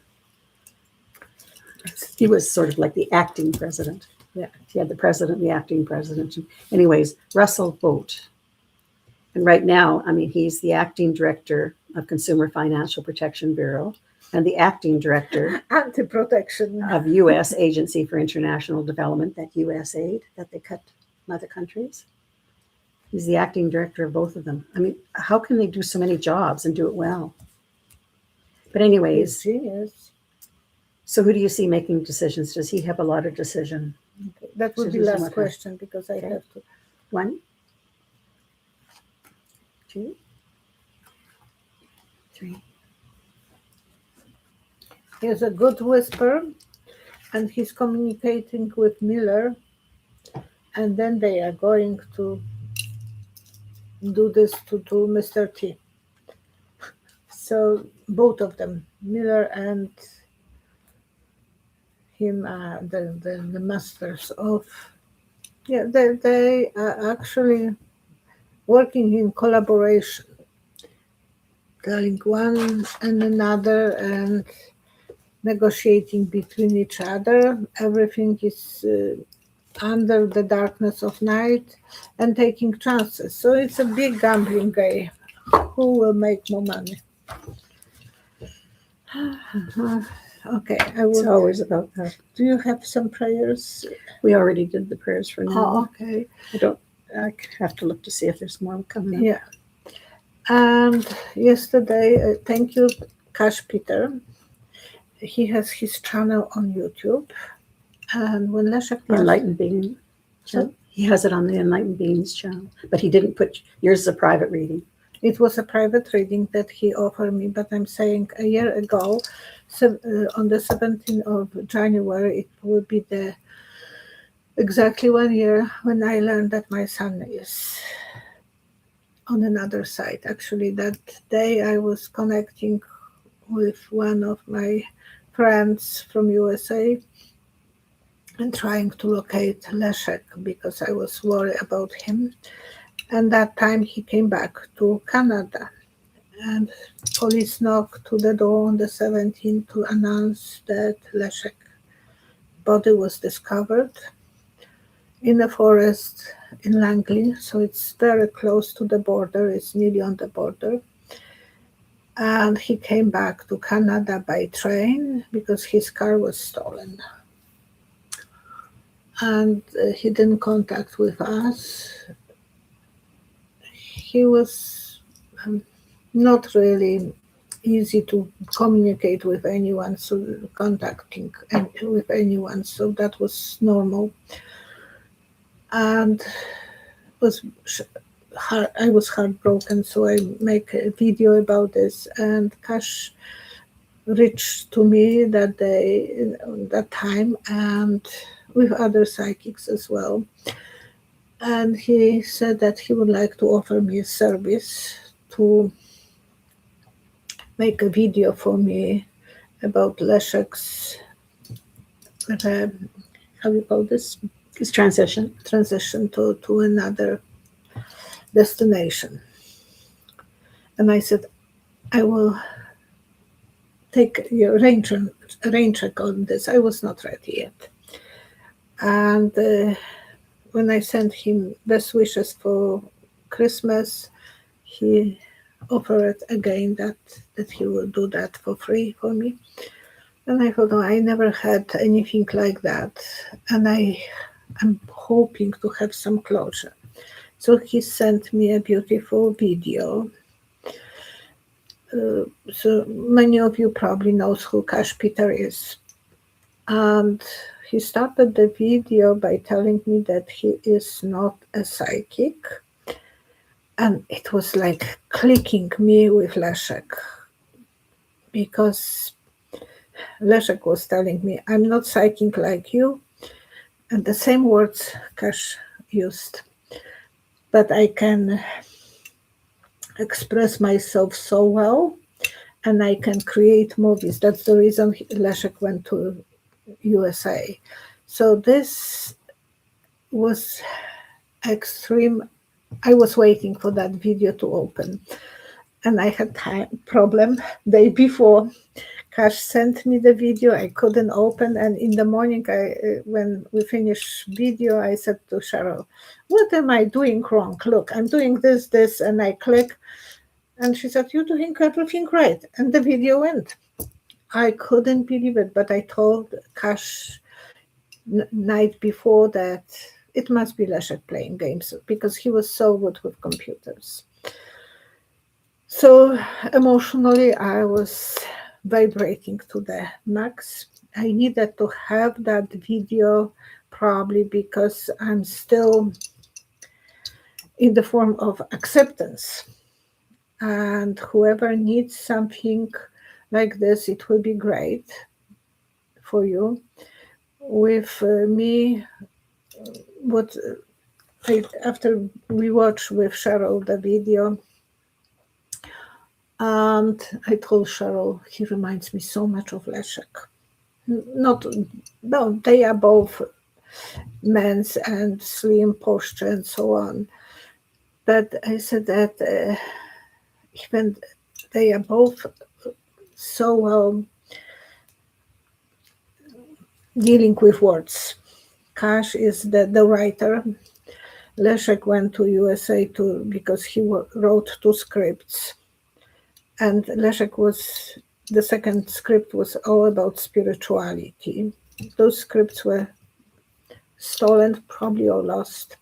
S1: He was sort of like the acting president.
S2: Yeah.
S1: He had the president, the acting president. Anyways, Russell Vogt. And right now, I mean, he's the acting director of Consumer Financial Protection Bureau and the acting director
S2: Anti-protection
S1: of U.S. Agency for International Development, that USAID that they cut in other countries. He's the acting director of both of them. I mean, how can they do so many jobs and do it well? But anyways,
S2: genius.
S1: So who do you see making decisions? Does he have a lot of decision?
S2: Okay. That would be last question because I have to.
S1: 1, 2, 3.
S2: He has a good whisper, and he's communicating with Miller, and then they are going to do this to Mr. T. So both of them, Miller and him, the masters of, they are actually working in collaboration, telling one and another and negotiating between each other. Everything is under the darkness of night and taking chances. So it's a big gambling game. Who will make more money? Okay,
S1: It's always about that.
S2: Do you have some prayers?
S1: We already did the prayers for now.
S2: Oh, okay.
S1: I have to look to see if there's more coming.
S2: Yeah. And yesterday, thank you, Cash Peter. He has his channel on YouTube. And when Leszek
S1: The Enlightened Being.
S2: So
S1: he has it on the Enlightened Beings channel, but he didn't put yours is a private reading.
S2: It was a private reading that he offered me, but I'm saying a year ago, so, on the 17th of January, it will be the exactly 1 year when I learned that my son is on another side. Actually, that day I was connecting with one of my friends from USA and trying to locate Leszek because I was worried about him. And that time he came back to Canada, and police knocked to the door on the 17th to announce that Leszek's body was discovered in a forest in Langley. So it's very close to the border. It's nearly on the border. And he came back to Canada by train because his car was stolen. And he didn't contact with us. He was not really easy to communicate with anyone, so contacting with anyone, so that was normal. And I was heartbroken, so I make a video about this, and Cash reached to me that time, and with other psychics as well. And he said that he would like to offer me a service to make a video for me about Leszek's, how you call this?
S1: His transition
S2: to another destination. And I said, I will take your rain check on this. I was not ready yet. And when I sent him best wishes for Christmas, he offered again that he would do that for free for me. And I thought, oh, I never had anything like that. And I'm hoping to have some closure. So he sent me a beautiful video. So many of you probably knows who Cash Peter is. And he started the video by telling me that he is not a psychic. And it was like clicking me with Leszek. Because Leszek was telling me, I'm not psychic like you. And the same words Cash used. But I can express myself so well, and I can create movies. That's the reason Leszek went to USA. So this was extreme. I was waiting for that video to open, and I had problem day before. Cash sent me the video. I couldn't open, and in the morning, when we finished video, I said to Cheryl, "What am I doing wrong? Look, I'm doing this," and I click, and she said, "You're doing everything right," and the video went. I couldn't believe it, but I told Cash night before that it must be Leszek playing games because he was so good with computers. So emotionally, I was vibrating to the max. I needed to have that video probably because I'm still in the form of acceptance. And whoever needs something like this, it will be great for you. With me, after we watched with Cheryl the video, and I told Cheryl, he reminds me so much of Leszek. No, they are both men's and slim posture and so on. But I said that even they are both so well dealing with words. Cash is the writer. Leszek went to USA because he wrote 2 scripts. And Leszek the second script was all about spirituality. Those scripts were stolen, probably or lost.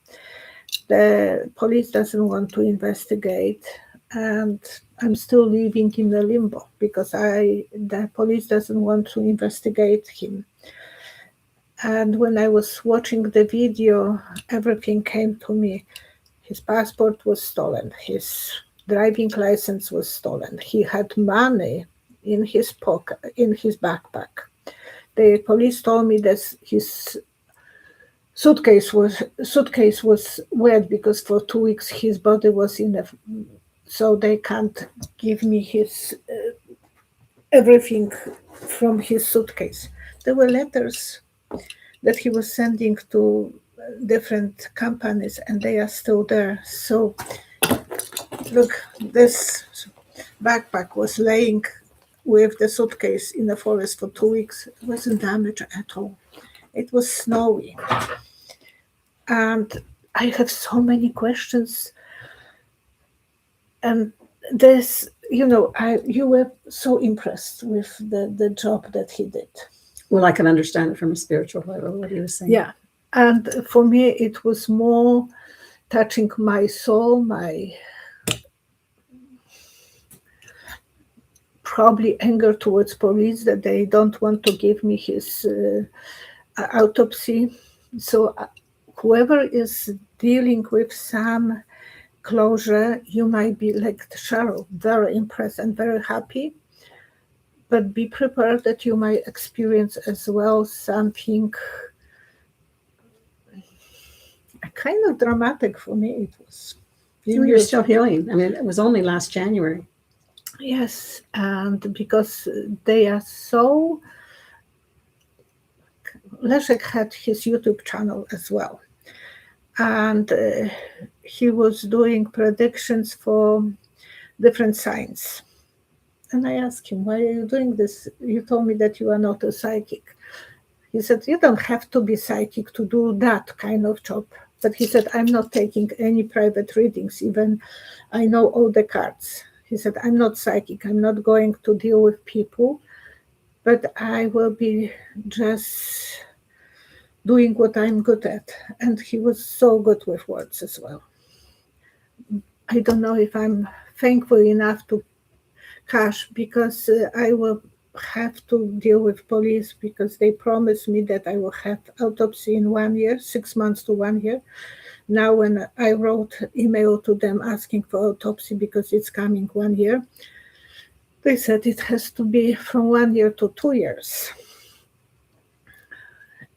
S2: The police doesn't want to investigate, and I'm still living in the limbo because the police doesn't want to investigate him. And when I was watching the video, everything came to me. His passport was stolen. His driving license was stolen. He had money in his pocket, in his backpack. The police told me that his suitcase was wet because for 2 weeks his body was so they can't give me his everything from his suitcase. There were letters that he was sending to different companies, and they are still there. So look, this backpack was laying with the suitcase in the forest for 2 weeks. It wasn't damaged at all. It was snowy. And I have so many questions. And this, you were so impressed with the job that he did.
S1: Well, I can understand it from a spiritual level, what he was saying.
S2: Yeah. And for me, it was more touching my soul, my probably anger towards police that they don't want to give me his autopsy. So whoever is dealing with some closure, you might be like Cheryl, very impressed and very happy, but be prepared that you might experience as well something kind of dramatic. For me it was.
S1: You're still healing. I mean, it was only last January.
S2: Yes, and because they are so... Leszek had his YouTube channel as well, and he was doing predictions for different signs. And I asked him, why are you doing this? You told me that you are not a psychic. He said, you don't have to be psychic to do that kind of job. But he said, I'm not taking any private readings, even I know all the cards. he said, I'm not psychic. I'm not going to deal with people, but I will be just doing what I'm good at. And he was so good with words as well. I don't know if I'm thankful enough to Cash, because I will have to deal with police, because they promised me that I will have autopsy in 1 year, 6 months to 1 year. Now, when I wrote email to them asking for autopsy because it's coming 1 year, they said it has to be from 1 year to 2 years.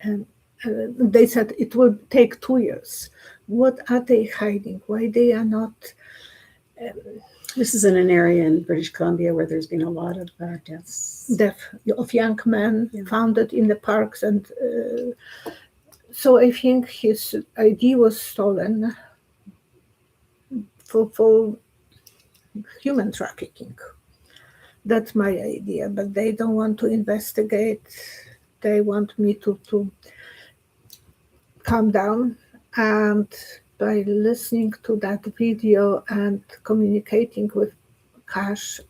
S2: And they said it will take 2 years. What are they hiding? Why they are not?
S1: This is in an area in British Columbia where there's been a lot of deaths.
S2: Death of young men found in the parks, and so I think his ID was stolen for human trafficking. That's my idea, but they don't want to investigate. They want me to calm down, and by listening to that video and communicating with Cash,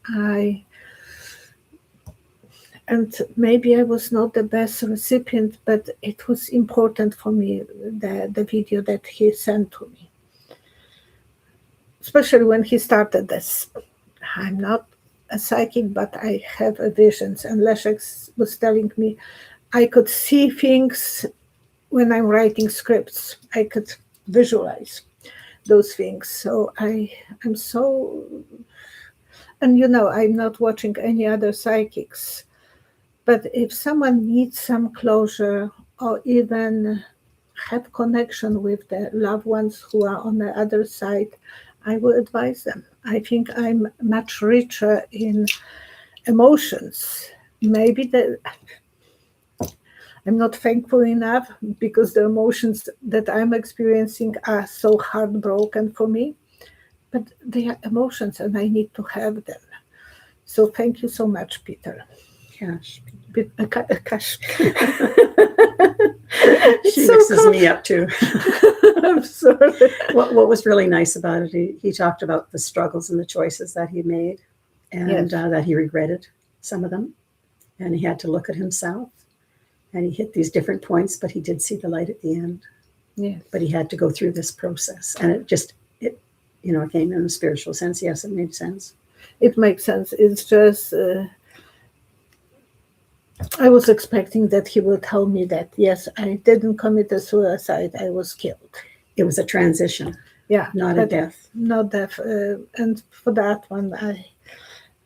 S2: and maybe I was not the best recipient, but it was important for me, the video that he sent to me. Especially when he started this. I'm not a psychic, but I have visions. And Leszek was telling me I could see things when I'm writing scripts. I could visualize those things. So I'm so... And I'm not watching any other psychics. But if someone needs some closure, or even have connection with the loved ones who are on the other side, I will advise them. I think I'm much richer in emotions. Maybe I'm not thankful enough, because the emotions that I'm experiencing are so heartbroken for me. But they are emotions, and I need to have them. So thank you so much, Peter.
S1: Cash.
S2: Cash.
S1: She mixes me up too.
S2: I'm sorry.
S1: What was really nice about it, he talked about the struggles and the choices that he made, and that he regretted some of them, and he had to look at himself, and he hit these different points, but he did see the light at the end.
S2: Yes.
S1: But he had to go through this process, and it came in a spiritual sense. Yes, it made sense.
S2: It makes sense. It's just I was expecting that he would tell me that, yes, I didn't commit a suicide, I was killed.
S1: It was a transition.
S2: Yeah.
S1: Not a death.
S2: Not death. And for that one,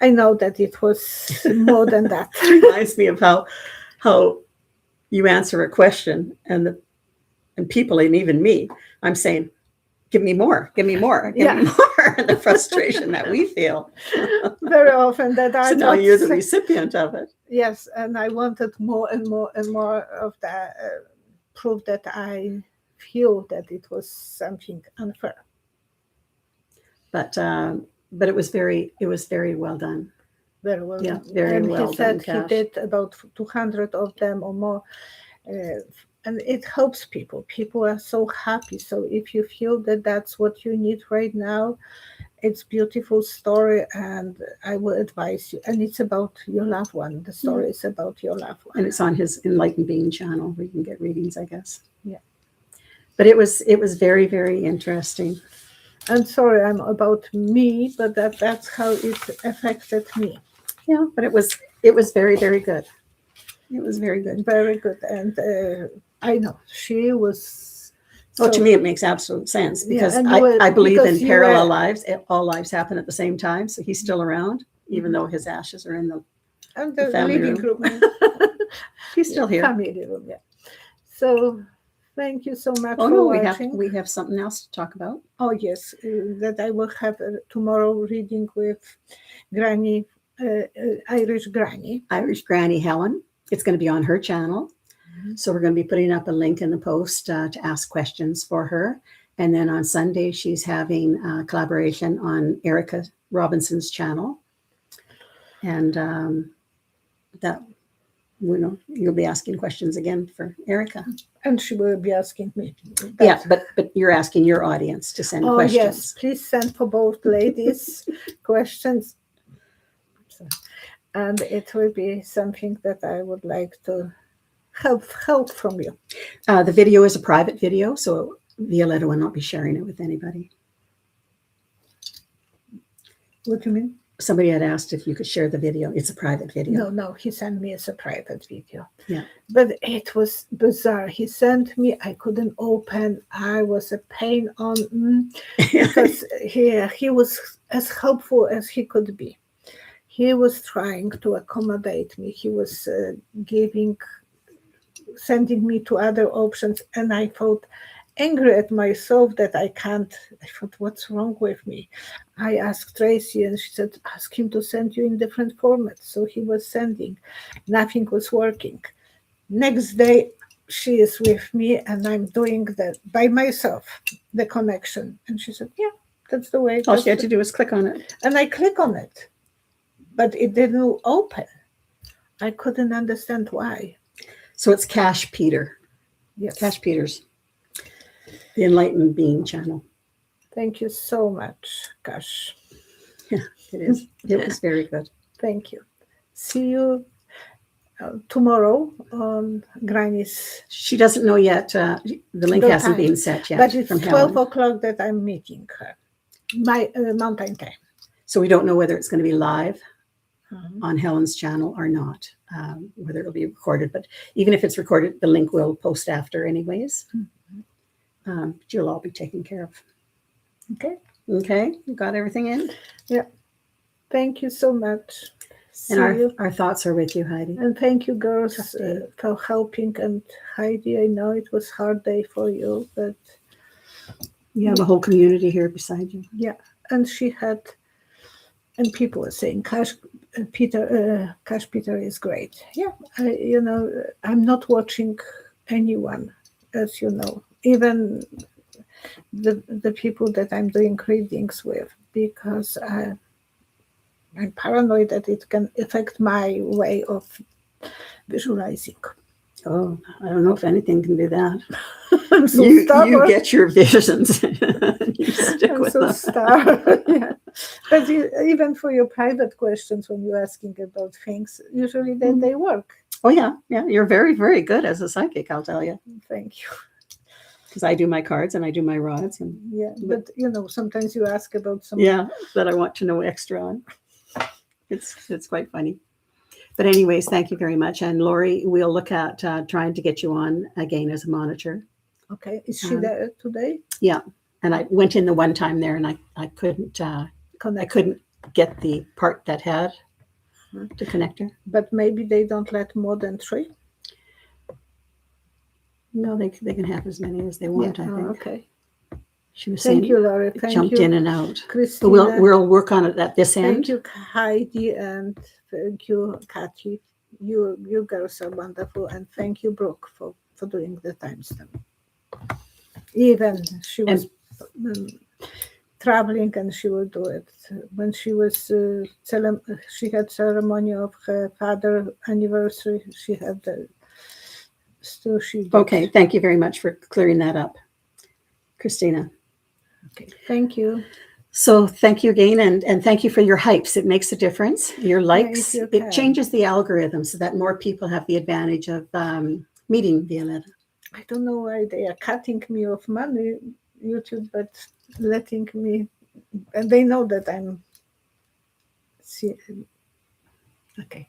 S2: I know that it was more than that.
S1: It reminds me of how you answer a question, and people, and even me, I'm saying, give me more, give me more, give me more. And the frustration that we feel.
S2: Very often that I
S1: so now you're the recipient of it.
S2: Yes, and I wanted more and more and more of that proof that I feel that it was something unfair.
S1: But it was very well done.
S2: Very well
S1: yeah,
S2: done.
S1: Very
S2: and
S1: well
S2: he said
S1: done.
S2: He did about 200 of them or more. And it helps people. People are so happy. So if you feel that that's what you need right now, it's a beautiful story, and I will advise you. And it's about your loved one. The story is about your loved one.
S1: And it's on his Enlightened Being channel where you can get readings, I guess.
S2: Yeah.
S1: But it was very, very interesting.
S2: I'm sorry, I'm about me, but that's how it affected me.
S1: Yeah, but it was very, very good. It was very good.
S2: Very good. And I know she was.
S1: To me, it makes absolute sense, because I believe in parallel lives. All lives happen at the same time. So he's still around, even though his ashes are in the family
S2: living
S1: room. He's still here.
S2: Family room, yeah. So thank you so much
S1: for
S2: watching.
S1: We have something else to talk about.
S2: Oh, yes. That I will have tomorrow reading with Granny, Irish Granny.
S1: Irish Granny Helen. It's going to be on her channel. So we're going to be putting up a link in the post to ask questions for her. And then on Sunday, she's having a collaboration on Erica Robinson's channel. And that, you'll be asking questions again for Erica.
S2: And she will be asking me.
S1: Yeah, but you're asking your audience to send
S2: Oh,
S1: questions.
S2: yes. Please send for both ladies questions. And it will be something that I would like to help from you.
S1: The video is a private video, so Violetta will not be sharing it with anybody.
S2: What do you mean?
S1: Somebody had asked if you could share the video. It's a private video.
S2: No, he sent me as a private video.
S1: Yeah.
S2: But it was bizarre. He sent me, I couldn't open. I was a pain on because he was as helpful as he could be. He was trying to accommodate me. He was sending me to other options, and I felt angry at myself that I can't. I thought, what's wrong with me? I asked Tracy, and she said, ask him to send you in different formats. So he was sending. Nothing was working. Next day, she is with me, and I'm doing that by myself, the connection. And she said, yeah, that's the way.
S1: All she had to do was click on it.
S2: And I click on it, but it didn't open. I couldn't understand why.
S1: So it's Cash Peter.
S2: Yes.
S1: Cash Peters, the Enlightened Being channel.
S2: Thank you so much, Cash.
S1: Yeah, it is. It was very good.
S2: Thank you. See you tomorrow on Granny's.
S1: She doesn't know yet. The link
S2: The
S1: hasn't
S2: time.
S1: been set yet.
S2: But it's
S1: from
S2: 12
S1: Helen.
S2: o'clock that I'm meeting her. My mountain time.
S1: So we don't know whether it's going to be live
S2: Mhm.
S1: on Helen's channel or not, whether it'll be recorded. But even if it's recorded, the link will post after anyways. You'll all be taken care of.
S2: Okay.
S1: Okay, you got everything in?
S2: Thank you so much. See
S1: And
S2: you.
S1: our thoughts are with you, Heidi.
S2: And thank you, girls,
S1: Tough day.
S2: for helping. And Heidi, I know it was a hard day for you, but
S1: You have a whole community here beside you.
S2: and she had, and people were saying, Cash Peter is great. Yeah, I'm not watching anyone, as you know, even the people that I'm doing readings with, because I'm paranoid that it can affect my way of visualizing.
S1: Oh, I don't know if anything can do that.
S2: I'm so
S1: You
S2: stubborn.
S1: get your visions. You stick
S2: I'm
S1: with
S2: so
S1: them.
S2: stubborn. Yeah. But even for your private questions, when you're asking about things, usually they work.
S1: Oh, yeah. Yeah. You're very, very good as a psychic, I'll tell you.
S2: Thank you.
S1: Because I do my cards and I do my rods. And
S2: Yeah, but sometimes you ask about some.
S1: yeah, that I want to know extra on. It's quite funny. But anyways, thank you very much. And Lori, we'll look at trying to get you on again as a monitor.
S2: Okay, is she there today?
S1: And I went in the one time there, and I couldn't get the part that had to connect her.
S2: But maybe they don't let more than 3.
S1: No, they can have as many as they want. I think.
S2: Okay.
S1: She was
S2: Thank
S1: saying
S2: you, Laurie.
S1: it
S2: Thank
S1: jumped
S2: you,
S1: in and out.
S2: Christina.
S1: But we'll work on it at this end.
S2: Thank you, Heidi, and thank you, Kathy. You girls are wonderful, and thank you, Brooke, for doing the timestamp. Even she was traveling, and she will do it. When she was she had ceremony of her father's anniversary. She had still she did.
S1: Okay, thank you very much for clearing that up, Christina.
S2: Okay, thank you.
S1: So thank you again, and thank you for your hypes. It makes a difference. Your likes, it changes the algorithm so that more people have the advantage of meeting Violetta.
S2: I don't know why they are cutting me off money, YouTube, but letting me, and they know that I'm. Okay,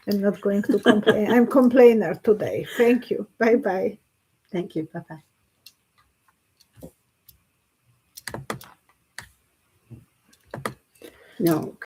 S2: I'm not going to complain. I'm complainer today. Thank you. Bye-bye.
S1: Thank you. Bye-bye. No.